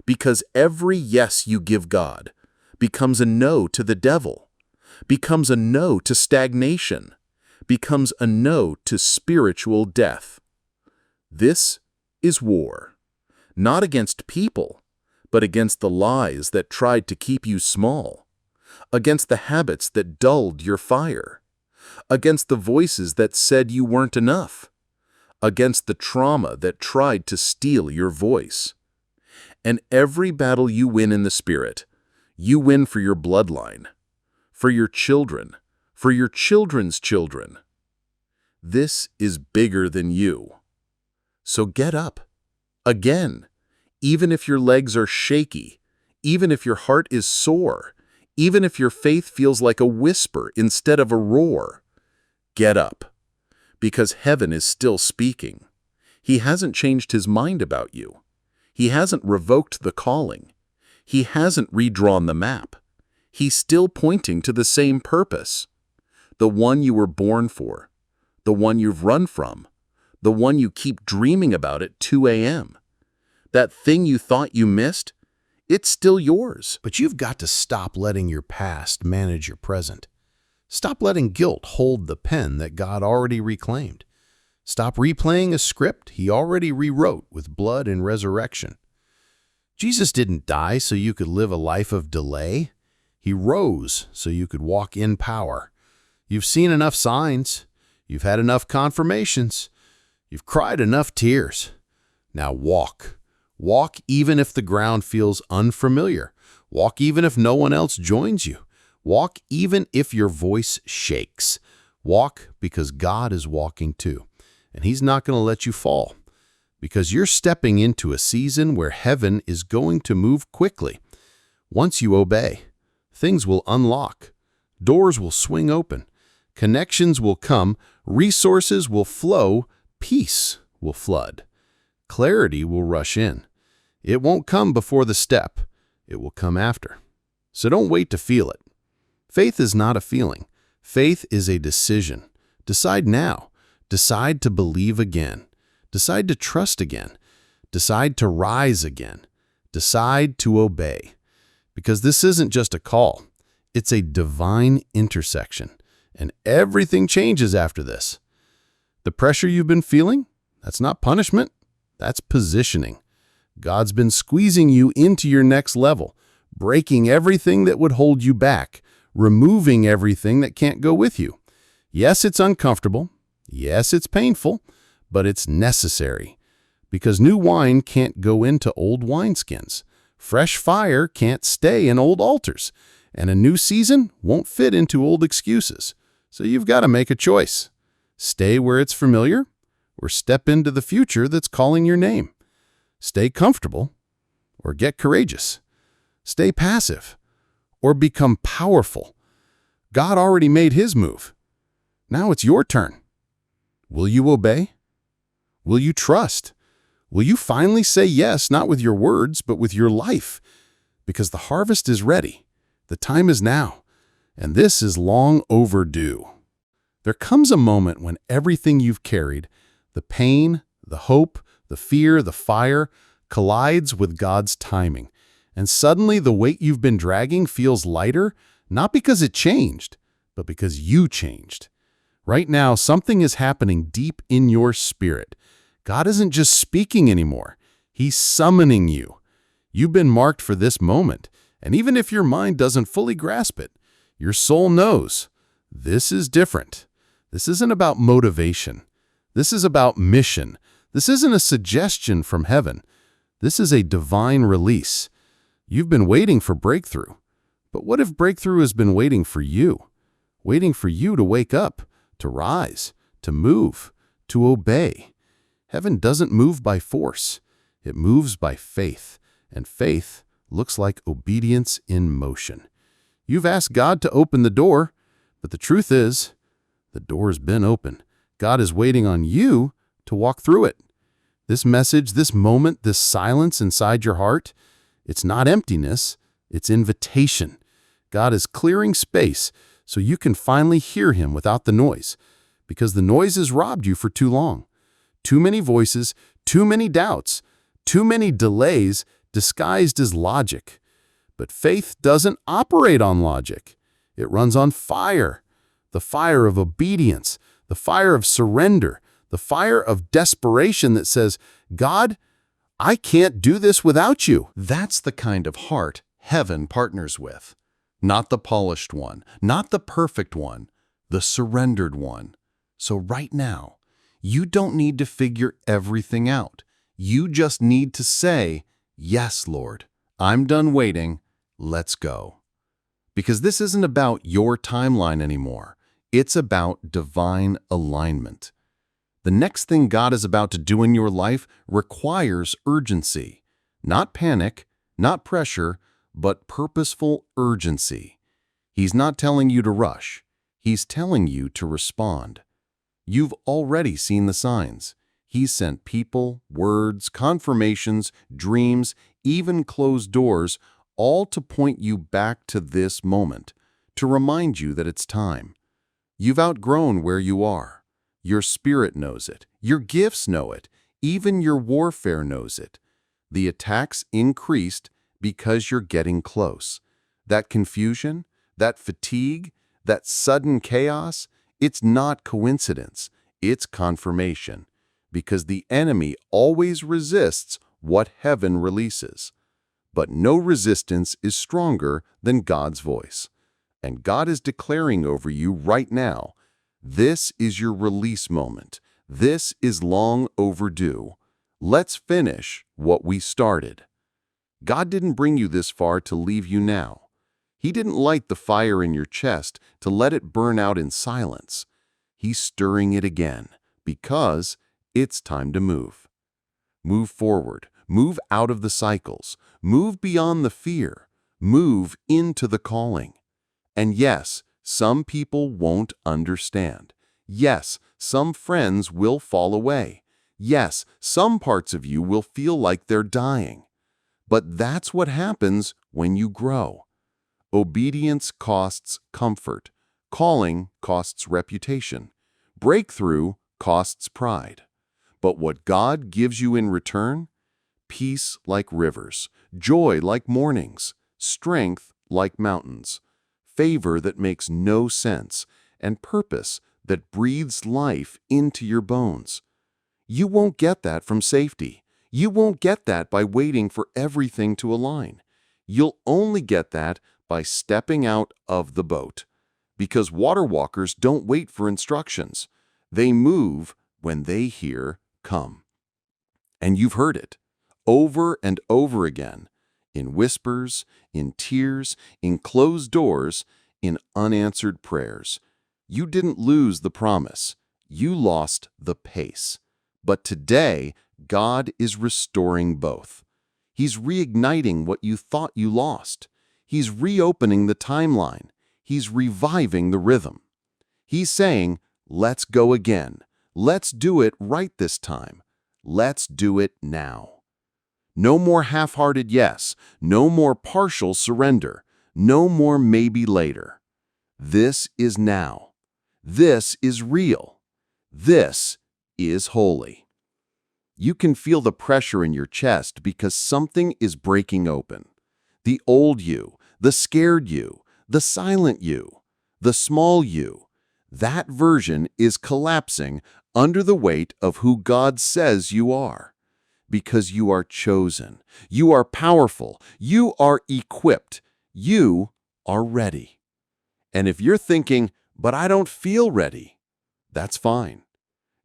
Because every yes you give God becomes a no to the devil, becomes a no to stagnation, becomes a no to spiritual death. This is war, not against people, but against the lies that tried to keep you small, against the habits that dulled your fire, against the voices that said you weren't enough, against the trauma that tried to steal your voice. And every battle you win in the Spirit, you win for your bloodline, for your children, for your children's children. This is bigger than you. So get up, again, even if your legs are shaky, even if your heart is sore, even if your faith feels like a whisper instead of a roar. Get up, because heaven is still speaking. He hasn't changed his mind about you. He hasn't revoked the calling. He hasn't redrawn the map. He's still pointing to the same purpose, the one you were born for, the one you've run from, the one you keep dreaming about at 2 a.m. That thing you thought you missed, it's still yours. But you've got to stop letting your past manage your present. Stop letting guilt hold the pen that God already reclaimed. Stop replaying a script he already rewrote with blood and resurrection. Jesus didn't die so you could live a life of delay. He rose so you could walk in power. You've seen enough signs. You've had enough confirmations. You've cried enough tears. Now walk. Walk even if the ground feels unfamiliar. Walk even if no one else joins you. Walk even if your voice shakes. Walk because God is walking too. And he's not going to let you fall. Because you're stepping into a season where heaven is going to move quickly. Once you obey, things will unlock. Doors will swing open. Connections will come. Resources will flow. Peace will flood. Clarity will rush in. It won't come before the step. It will come after. So don't wait to feel it. Faith is not a feeling. Faith is a decision. Decide now. Decide to believe again. Decide to trust again. Decide to rise again. Decide to obey. Because this isn't just a call. It's a divine intersection. And everything changes after this. The pressure you've been feeling, that's not punishment. That's positioning. God's been squeezing you into your next level, breaking everything that would hold you back, removing everything that can't go with you. Yes, it's uncomfortable. Yes, it's painful, but it's necessary. Because new wine can't go into old wineskins. Fresh fire can't stay in old altars. And a new season won't fit into old excuses. So you've got to make a choice. Stay where it's familiar, or step into the future that's calling your name. Stay comfortable, or get courageous. Stay passive, or become powerful. God already made his move. Now it's your turn. Will you obey? Will you trust? Will you finally say yes, not with your words, but with your life? Because the harvest is ready. The time is now. And this is long overdue. There comes a moment when everything you've carried, the pain, the hope, the fear, the fire, collides with God's timing. And suddenly the weight you've been dragging feels lighter, not because it changed, but because you changed. Right now, something is happening deep in your spirit. God isn't just speaking anymore. He's summoning you. You've been marked for this moment, and even if your mind doesn't fully grasp it, your soul knows. This is different. This isn't about motivation. This is about mission. This isn't a suggestion from heaven. This is a divine release. You've been waiting for breakthrough. But what if breakthrough has been waiting for you? Waiting for you to wake up, to rise, to move, to obey. Heaven doesn't move by force. It moves by faith. And faith looks like obedience in motion. You've asked God to open the door, but the truth is, the door's been open. God is waiting on you to walk through it. This message, this moment, this silence inside your heart, it's not emptiness, it's invitation. God is clearing space so you can finally hear him without the noise, because the noise has robbed you for too long. Too many voices, too many doubts, too many delays disguised as logic. But faith doesn't operate on logic. It runs on fire. The fire of obedience, the fire of surrender, the fire of desperation that says, God, I can't do this without you. That's the kind of heart heaven partners with. Not the polished one, not the perfect one, the surrendered one. So right now, you don't need to figure everything out. You just need to say, yes, Lord, I'm done waiting. Let's go. Because this isn't about your timeline anymore. It's about divine alignment. The next thing God is about to do in your life requires urgency. Not panic, not pressure, but purposeful urgency. He's not telling you to rush. He's telling you to respond. You've already seen the signs. He's sent people, words, confirmations, dreams, even closed doors, all to point you back to this moment, to remind you that it's time. You've outgrown where you are. Your spirit knows it. Your gifts know it. Even your warfare knows it. The attacks increased because you're getting close. That confusion, that fatigue, that sudden chaos, it's not coincidence. It's confirmation. Because the enemy always resists what heaven releases. But no resistance is stronger than God's voice. And God is declaring over you right now, this is your release moment. This is long overdue. Let's finish what we started. God didn't bring you this far to leave you now. He didn't light the fire in your chest to let it burn out in silence. He's stirring it again because it's time to move. Move forward. Move out of the cycles. Move beyond the fear. Move into the calling. And yes, some people won't understand. Yes, some friends will fall away. Yes, some parts of you will feel like they're dying. But that's what happens when you grow. Obedience costs comfort. Calling costs reputation. Breakthrough costs pride. But what God gives you in return? Peace like rivers, joy like mornings, strength like mountains, favor that makes no sense, and purpose that breathes life into your bones. You won't get that from safety. You won't get that by waiting for everything to align. You'll only get that by stepping out of the boat. Because water walkers don't wait for instructions. They move when they hear, "Come." And you've heard it over and over again, in whispers, in tears, in closed doors, in unanswered prayers. You didn't lose the promise. You lost the pace. But today, God is restoring both. He's reigniting what you thought you lost. He's reopening the timeline. He's reviving the rhythm. He's saying, let's go again. Let's do it right this time. Let's do it now. No more half-hearted yes. No more partial surrender. No more maybe later. This is now. This is real. This is holy. You can feel the pressure in your chest because something is breaking open. The old you, the scared you, the silent you, the small you, that version is collapsing under the weight of who God says you are. Because you are chosen, you are powerful, you are equipped, you are ready. And if you're thinking, but I don't feel ready, that's fine.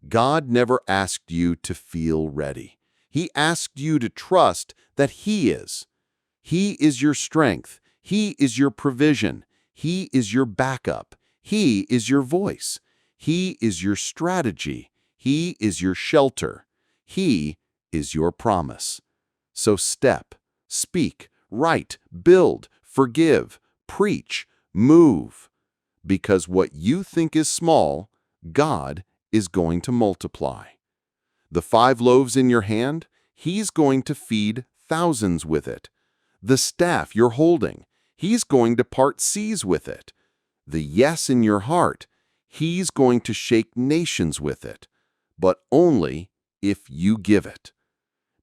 God never asked you to feel ready. He asked you to trust that He is. He is your strength. He is your provision. He is your backup. He is your voice. He is your strategy. He is your shelter. He is your promise. So step, speak, write, build, forgive, preach, move. Because what you think is small, God is going to multiply. The 5 loaves in your hand, He's going to feed thousands with it. The staff you're holding, He's going to part seas with it. The yes in your heart, He's going to shake nations with it. But only if you give it.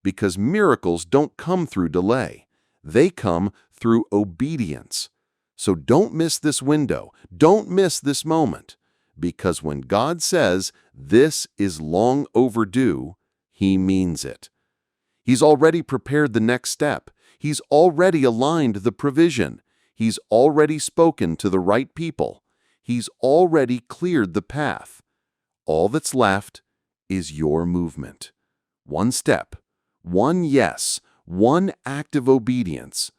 Because miracles don't come through delay. They come through obedience. So don't miss this window. Don't miss this moment. Because when God says this is long overdue, He means it. He's already prepared the next step. He's already aligned the provision. He's already spoken to the right people. He's already cleared the path. All that's left is your movement. One step, one yes, one act of obedience,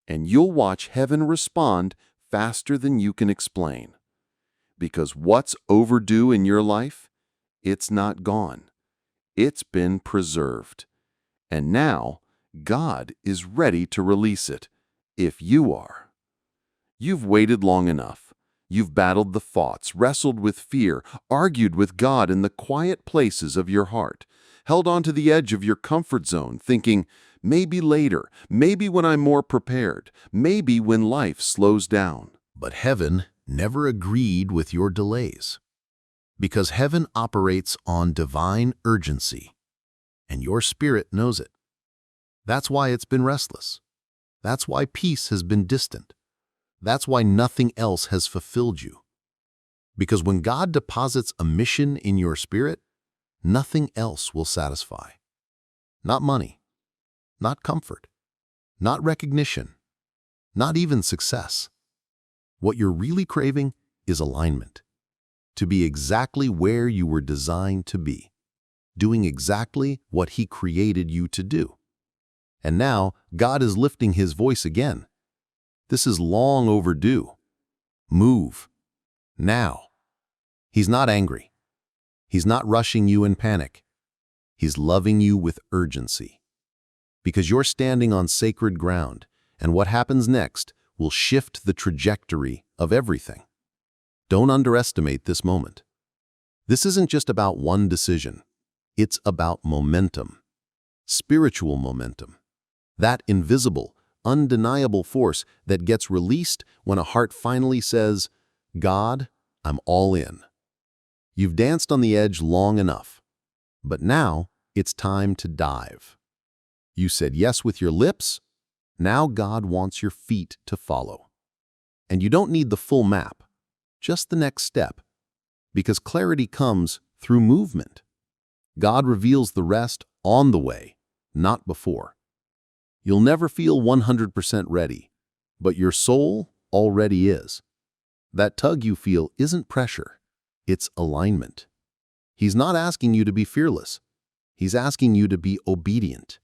and you'll watch heaven respond faster than you can explain. Because what's overdue in your life, it's not gone. It's been preserved. And now, God is ready to release it, if you are. You've waited long enough. You've battled the thoughts, wrestled with fear, argued with God in the quiet places of your heart, held on to the edge of your comfort zone, thinking, maybe later, maybe when I'm more prepared, maybe when life slows down. But heaven never agreed with your delays, because heaven operates on divine urgency, and your spirit knows it. That's why it's been restless. That's why peace has been distant. That's why nothing else has fulfilled you. Because when God deposits a mission in your spirit, nothing else will satisfy. Not money, not comfort, not recognition, not even success. What you're really craving is alignment. To be exactly where you were designed to be, doing exactly what He created you to do. And now, God is lifting His voice again. This is long overdue. Move. Now. He's not angry. He's not rushing you in panic. He's loving you with urgency. Because you're standing on sacred ground, and what happens next will shift the trajectory of everything. Don't underestimate this moment. This isn't just about one decision. It's about momentum. Spiritual momentum. That invisible, undeniable force that gets released when a heart finally says, God, I'm all in. You've danced on the edge long enough, but now it's time to dive. You said yes with your lips. Now God wants your feet to follow. And you don't need the full map, just the next step, because clarity comes through movement. God reveals the rest on the way, not before. You'll never feel 100% ready, but your soul already is. That tug you feel isn't pressure, it's alignment. He's not asking you to be fearless. He's asking you to be obedient.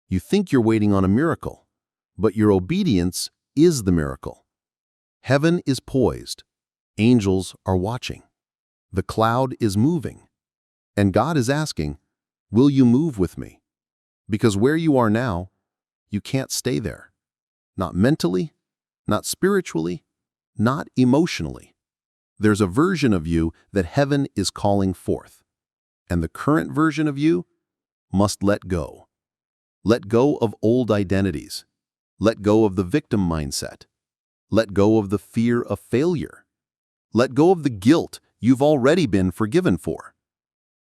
You think you're waiting on a miracle, but your obedience is the miracle. Heaven is poised. Angels are watching. The cloud is moving. And God is asking, will you move with me? Because where you are now, you can't stay there. Not mentally, not spiritually, not emotionally. There's a version of you that heaven is calling forth. And the current version of you must let go. Let go of old identities. Let go of the victim mindset. Let go of the fear of failure. Let go of the guilt you've already been forgiven for.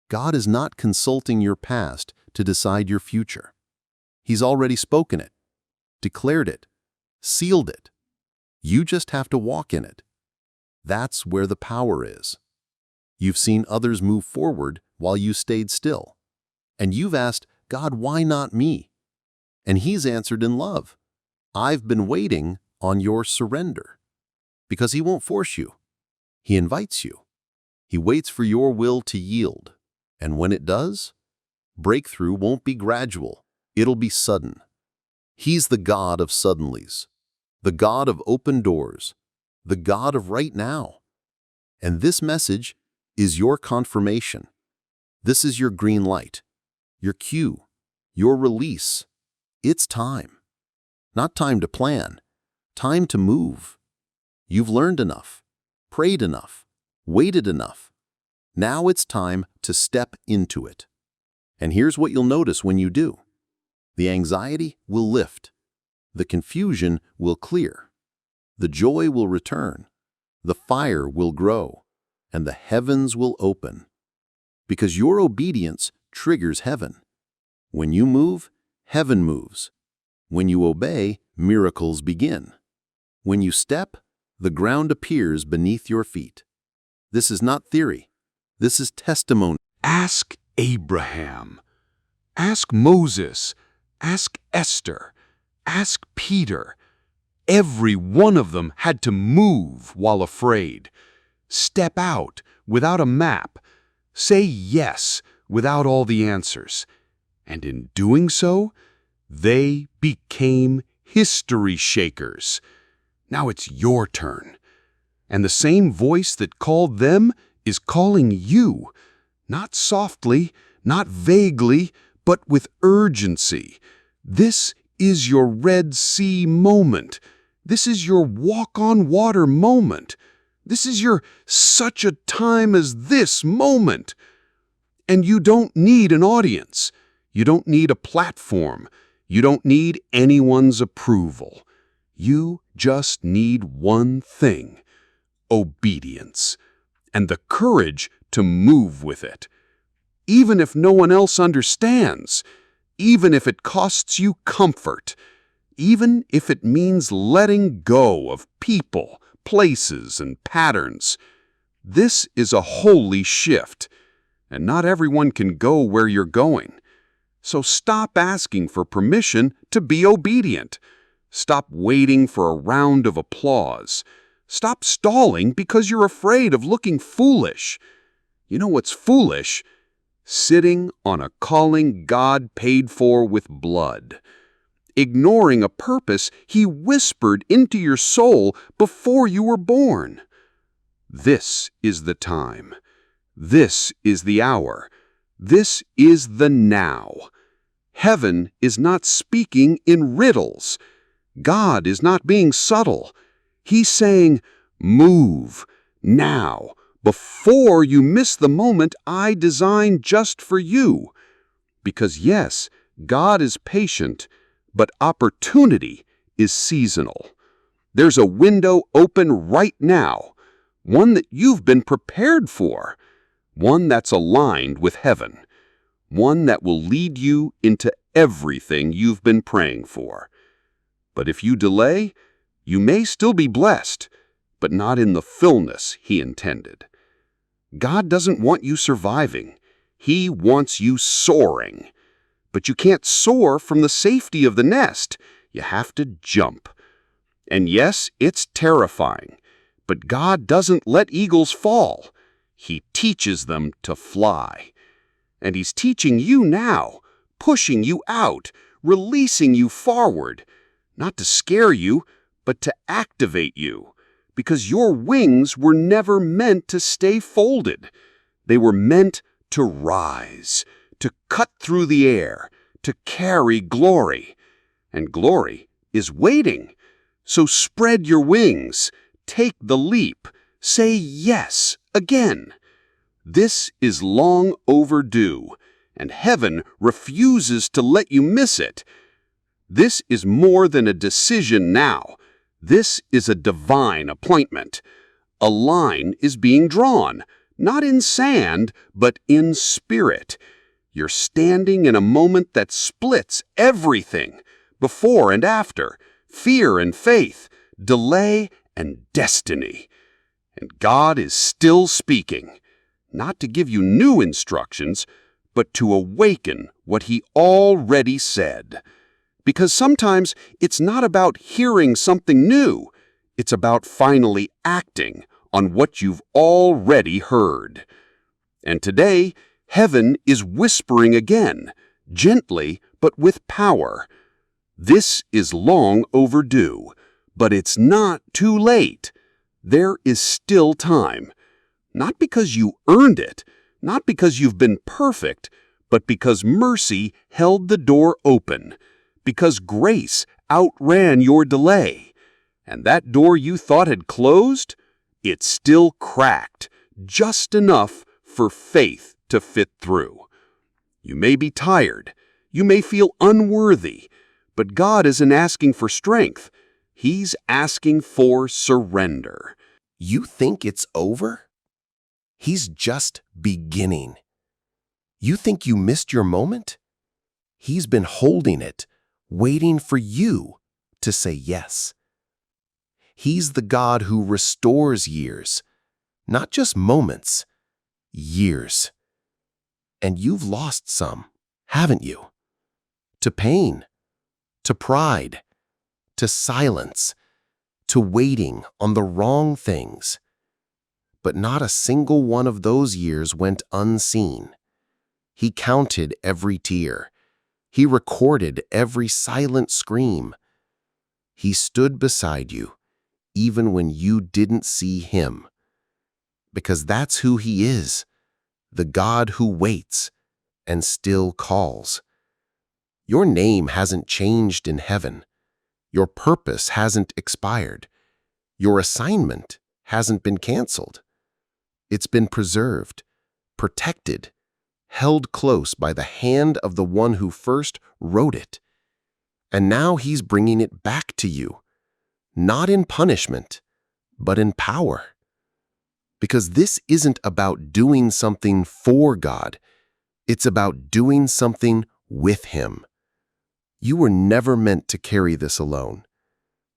God is not consulting your past to decide your future. He's already spoken it, declared it, sealed it. You just have to walk in it. That's where the power is. You've seen others move forward while you stayed still. And you've asked, God, why not me? And He's answered in love. I've been waiting on your surrender. Because He won't force you. He invites you. He waits for your will to yield. And when it does, breakthrough won't be gradual. It'll be sudden. He's the God of suddenlies, the God of open doors, the God of right now. And this message is your confirmation. This is your green light, your cue, your release. It's time. Not time to plan, time to move. You've learned enough, prayed enough, waited enough. Now it's time to step into it. And here's what you'll notice when you do. The anxiety will lift. The confusion will clear. The joy will return. The fire will grow. And the heavens will open. Because your obedience triggers heaven. When you move, heaven moves. When you obey, miracles begin. When you step, the ground appears beneath your feet. This is not theory. This is testimony. Ask Abraham. Ask Moses. Ask Esther. Ask Peter. Every one of them had to move while afraid. Step out without a map. Say yes without all the answers. And in doing so, they became history shakers. Now it's your turn. And the same voice that called them is calling you, not softly, not vaguely, but with urgency. This is your Red Sea moment. This is your walk-on-water moment. This is your such a time as this moment. And you don't need an audience. You don't need a platform. You don't need anyone's approval. You just need one thing: obedience, and the courage to move with it. Even if no one else understands, even if it costs you comfort, even if it means letting go of people, places, and patterns. This is a holy shift, and not everyone can go where you're going. So stop asking for permission to be obedient. Stop waiting for a round of applause. Stop stalling because you're afraid of looking foolish. You know what's foolish? Sitting on a calling God paid for with blood. Ignoring a purpose He whispered into your soul before you were born. This is the time. This is the hour. This is the now. Heaven is not speaking in riddles. God is not being subtle. He's saying, move, now, before you miss the moment I designed just for you. Because yes, God is patient, but opportunity is seasonal. There's a window open right now, one that you've been prepared for, one that's aligned with heaven, one that will lead you into everything you've been praying for. But if you delay, you may still be blessed, but not in the fullness He intended. God doesn't want you surviving. He wants you soaring. But you can't soar from the safety of the nest. You have to jump. And yes, it's terrifying, but God doesn't let eagles fall. He teaches them to fly. And He's teaching you now, pushing you out, releasing you forward, not to scare you, but to activate you, because your wings were never meant to stay folded. They were meant to rise, to cut through the air, to carry glory. And glory is waiting. So spread your wings, take the leap, say yes again. This is long overdue, and heaven refuses to let you miss it. This is more than a decision now. This is a divine appointment. A line is being drawn, not in sand, but in spirit. You're standing in a moment that splits everything, before and after, fear and faith, delay and destiny. And God is still speaking, not to give you new instructions, but to awaken what He already said. Because sometimes it's not about hearing something new. It's about finally acting on what you've already heard. And today, heaven is whispering again, gently but with power. This is long overdue, but it's not too late. There is still time. Not because you earned it, not because you've been perfect, but because mercy held the door open. Because grace outran your delay. And that door you thought had closed, it's still cracked, just enough for faith to fit through. You may be tired, you may feel unworthy, but God isn't asking for strength. He's asking for surrender. You think it's over? He's just beginning. You think you missed your moment? He's been holding it, waiting for you to say yes. He's the God who restores years, not just moments, years. And you've lost some, haven't you? To pain, to pride, to silence, to waiting on the wrong things. But not a single one of those years went unseen. He counted every tear. He recorded every silent scream. He stood beside you, even when you didn't see Him. Because that's who He is, the God who waits and still calls. Your name hasn't changed in heaven. Your purpose hasn't expired. Your assignment hasn't been canceled. It's been preserved, protected, held close by the hand of the one who first wrote it. And now he's bringing it back to you, not in punishment, but in power. Because this isn't about doing something for God. It's about doing something with Him. You were never meant to carry this alone.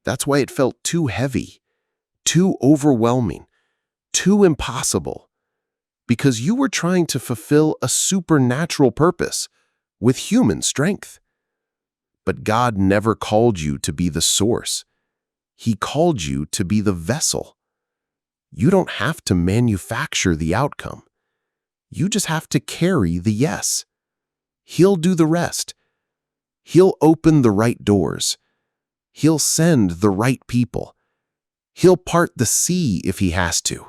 That's why it felt too heavy, too overwhelming, too impossible. Because you were trying to fulfill a supernatural purpose with human strength. But God never called you to be the source. He called you to be the vessel. You don't have to manufacture the outcome. You just have to carry the yes. He'll do the rest. He'll open the right doors. He'll send the right people. He'll part the sea if He has to.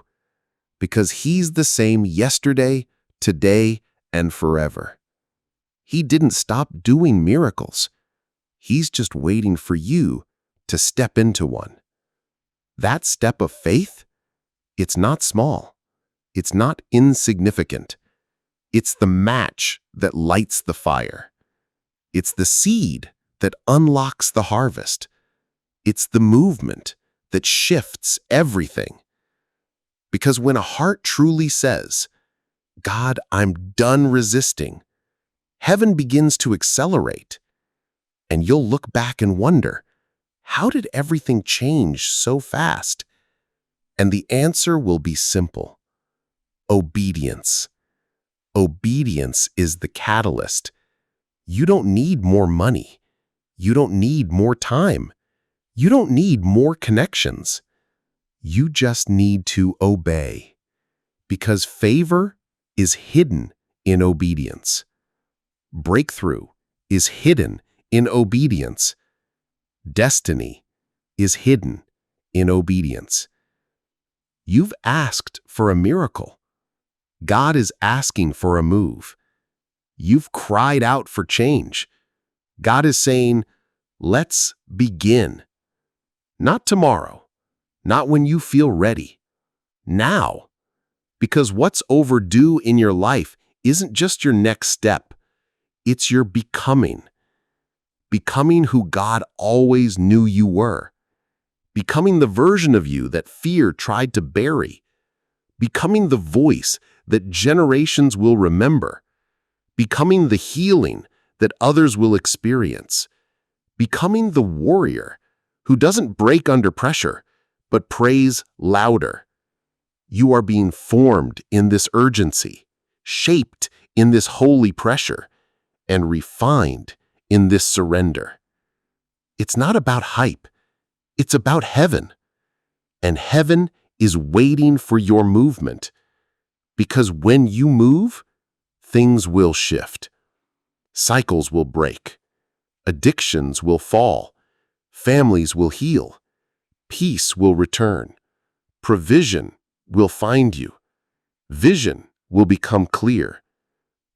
Because He's the same yesterday, today, and forever. He didn't stop doing miracles. He's just waiting for you to step into one. That step of faith, it's not small. It's not insignificant. It's the match that lights the fire. It's the seed that unlocks the harvest. It's the movement that shifts everything. Because when a heart truly says, "God, I'm done resisting," heaven begins to accelerate. And you'll look back and wonder, how did everything change so fast? And the answer will be simple. Obedience. Obedience is the catalyst. You don't need more money. You don't need more time. You don't need more connections. You just need to obey. Because favor is hidden in obedience. Breakthrough is hidden in obedience. Destiny is hidden in obedience. You've asked for a miracle. God is asking for a move. You've cried out for change. God is saying, let's begin. Not tomorrow, not when you feel ready. Now. Because what's overdue in your life isn't just your next step. It's your becoming. Becoming who God always knew you were. Becoming the version of you that fear tried to bury. Becoming the voice that generations will remember. Becoming the healing that others will experience. Becoming the warrior who doesn't break under pressure, but prays louder. You are being formed in this urgency, shaped in this holy pressure, and refined in this surrender. It's not about hype. It's about heaven. And heaven is waiting for your movement. Because when you move, things will shift. Cycles will break. Addictions will fall. Families will heal. Peace will return. Provision will find you. Vision will become clear.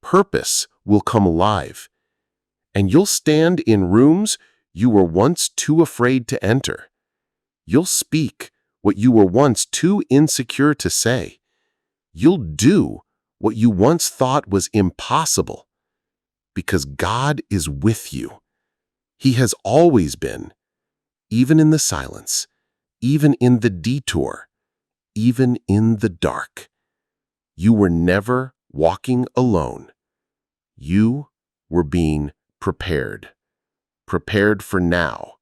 Purpose will come alive. And you'll stand in rooms you were once too afraid to enter. You'll speak what you were once too insecure to say. You'll do what you once thought was impossible. Because God is with you. He has always been, even in the silence, even in the detour, even in the dark. You were never walking alone. You were being prepared. Prepared for now.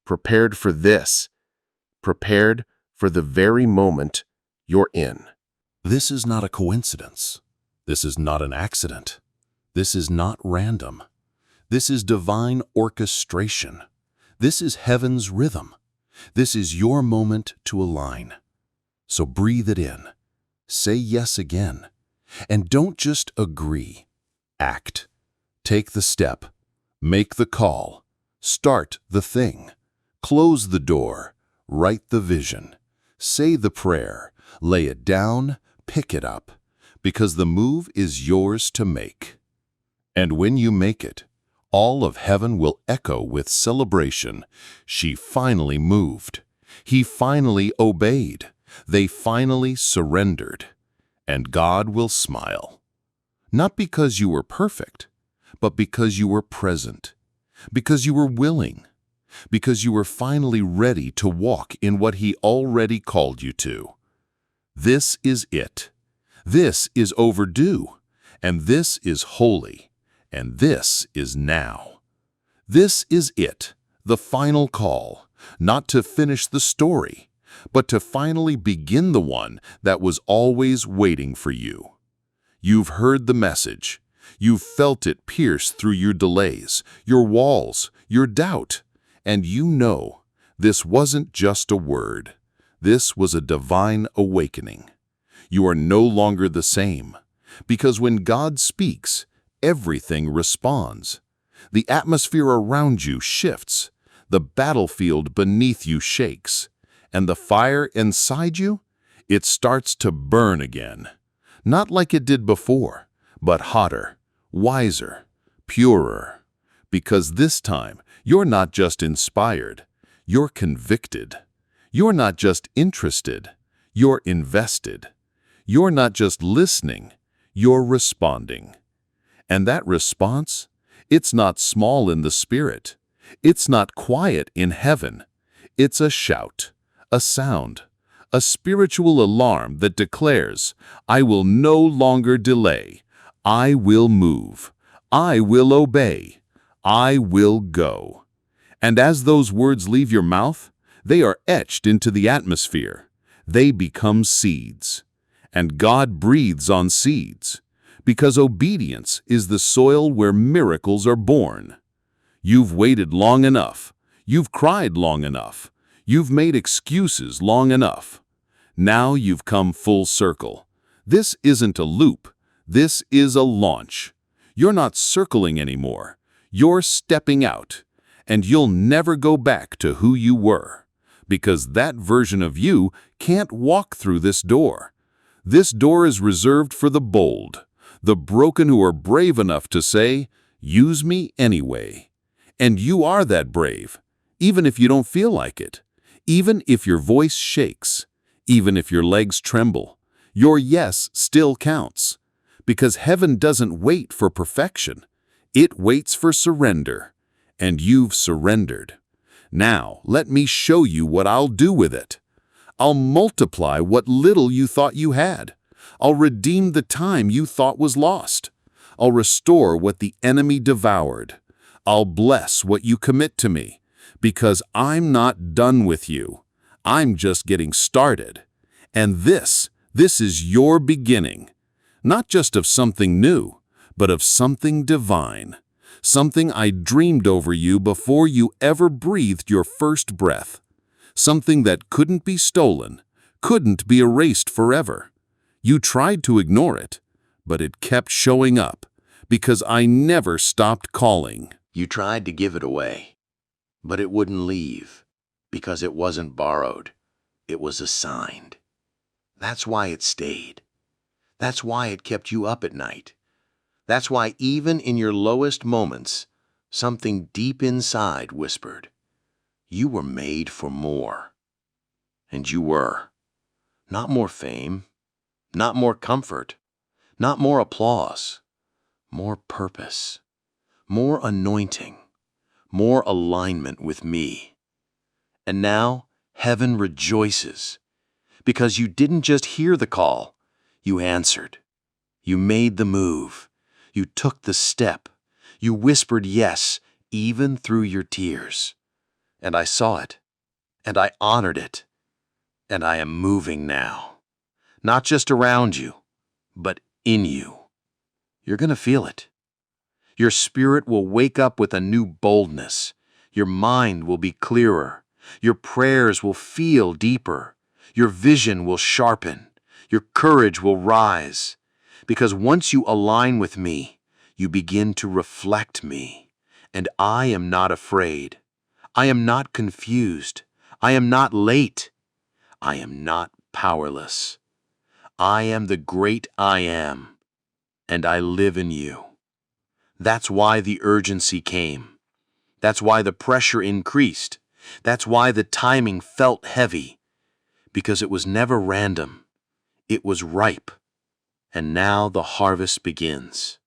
Prepared for this. Prepared for the very moment you're in. This is not a coincidence. This is not an accident. This is not random. This is divine orchestration. This is heaven's rhythm. This is your moment to align. So breathe it in. Say yes again. And don't just agree. Act. Take the step. Make the call. Start the thing. Close the door. Write the vision. Say the prayer. Lay it down. Pick it up. Because the move is yours to make. And when you make it, all of heaven will echo with celebration. She finally moved. He finally obeyed. They finally surrendered. And God will smile. Not because you were perfect, but because you were present, because you were willing, because you were finally ready to walk in what He already called you to. This is it. This is overdue, and this is holy, and this is now. This is it, the final call, not to finish the story, but to finally begin the one that was always waiting for you. You've heard the message. You've felt it pierce through your delays, your walls, your doubt, and you know this wasn't just a word. This was a divine awakening. You are no longer the same, because when God speaks, everything responds. The atmosphere around you shifts, the battlefield beneath you shakes, and the fire inside you, it starts to burn again. Not like it did before, but hotter, wiser, purer. Because this time, you're not just inspired, you're convicted. You're not just interested, you're invested. You're not just listening, you're responding. And that response, it's not small in the spirit. It's not quiet in heaven. It's a shout, a sound, a spiritual alarm that declares, I will no longer delay. I will move. I will obey. I will go. And as those words leave your mouth, they are etched into the atmosphere. They become seeds. And God breathes on seeds, because obedience is the soil where miracles are born. You've waited long enough. You've cried long enough. You've made excuses long enough. Now you've come full circle. This isn't a loop. This is a launch. You're not circling anymore. You're stepping out. And you'll never go back to who you were, because that version of you can't walk through this door. This door is reserved for the bold, the broken who are brave enough to say, use me anyway. And you are that brave, even if you don't feel like it, even if your voice shakes, even if your legs tremble. Your yes still counts, because heaven doesn't wait for perfection. It waits for surrender, and you've surrendered. Now, let me show you what I'll do with it. I'll multiply what little you thought you had. I'll redeem the time you thought was lost. I'll restore what the enemy devoured. I'll bless what you commit to me, because I'm not done with you. I'm just getting started. And this is your beginning, not just of something new, but of something divine, something I dreamed over you before you ever breathed your first breath. Something that couldn't be stolen, couldn't be erased forever. You tried to ignore it, but it kept showing up, because I never stopped calling. You tried to give it away, but it wouldn't leave, because it wasn't borrowed. It was assigned. That's why it stayed. That's why it kept you up at night. That's why even in your lowest moments, something deep inside whispered, you were made for more. And you were. Not more fame, not more comfort, not more applause, more purpose, more anointing, more alignment with me. And now heaven rejoices, because you didn't just hear the call, you answered. You made the move. You took the step. You whispered yes, even through your tears. And I saw it, and I honored it, and I am moving now. Not just around you, but in you. You're going to feel it. Your spirit will wake up with a new boldness. Your mind will be clearer. Your prayers will feel deeper. Your vision will sharpen. Your courage will rise. Because once you align with me, you begin to reflect me. And I am not afraid. I am not confused. I am not late. I am not powerless. I am the great I am, and I live in you. That's why the urgency came. That's why the pressure increased. That's why the timing felt heavy. Because it was never random. It was ripe. And now the harvest begins.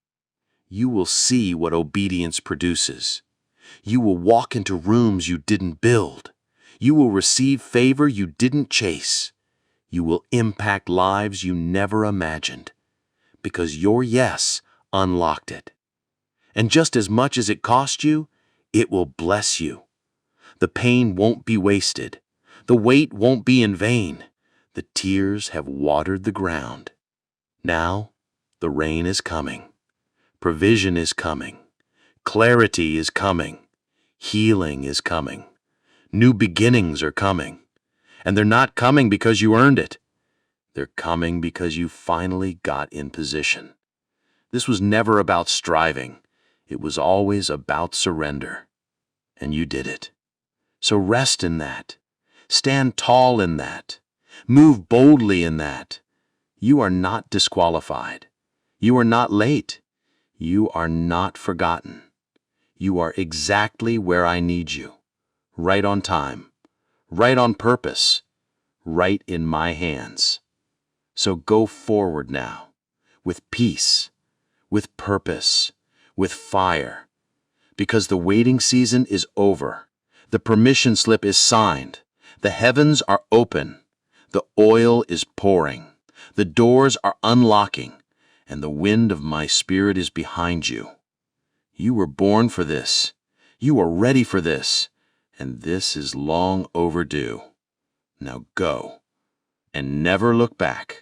You will see what obedience produces. You will walk into rooms you didn't build. You will receive favor you didn't chase. You will impact lives you never imagined. Because your yes unlocked it. And just as much as it cost you, it will bless you. The pain won't be wasted. The wait won't be in vain. The tears have watered the ground. Now, the rain is coming. Provision is coming. Clarity is coming. Healing is coming. New beginnings are coming. And they're not coming because you earned it. They're coming because you finally got in position. This was never about striving. It was always about surrender. And you did it. So rest in that. Stand tall in that. Move boldly in that. You are not disqualified. You are not late. You are not forgotten. You are exactly where I need you. Right on time. Right on purpose. Right in my hands. So go forward now. With peace. With purpose. With fire. Because the waiting season is over. The permission slip is signed. The heavens are open. The oil is pouring. The doors are unlocking. And the wind of my spirit is behind you. You were born for this. You are ready for this. And this is long overdue. Now go. And never look back.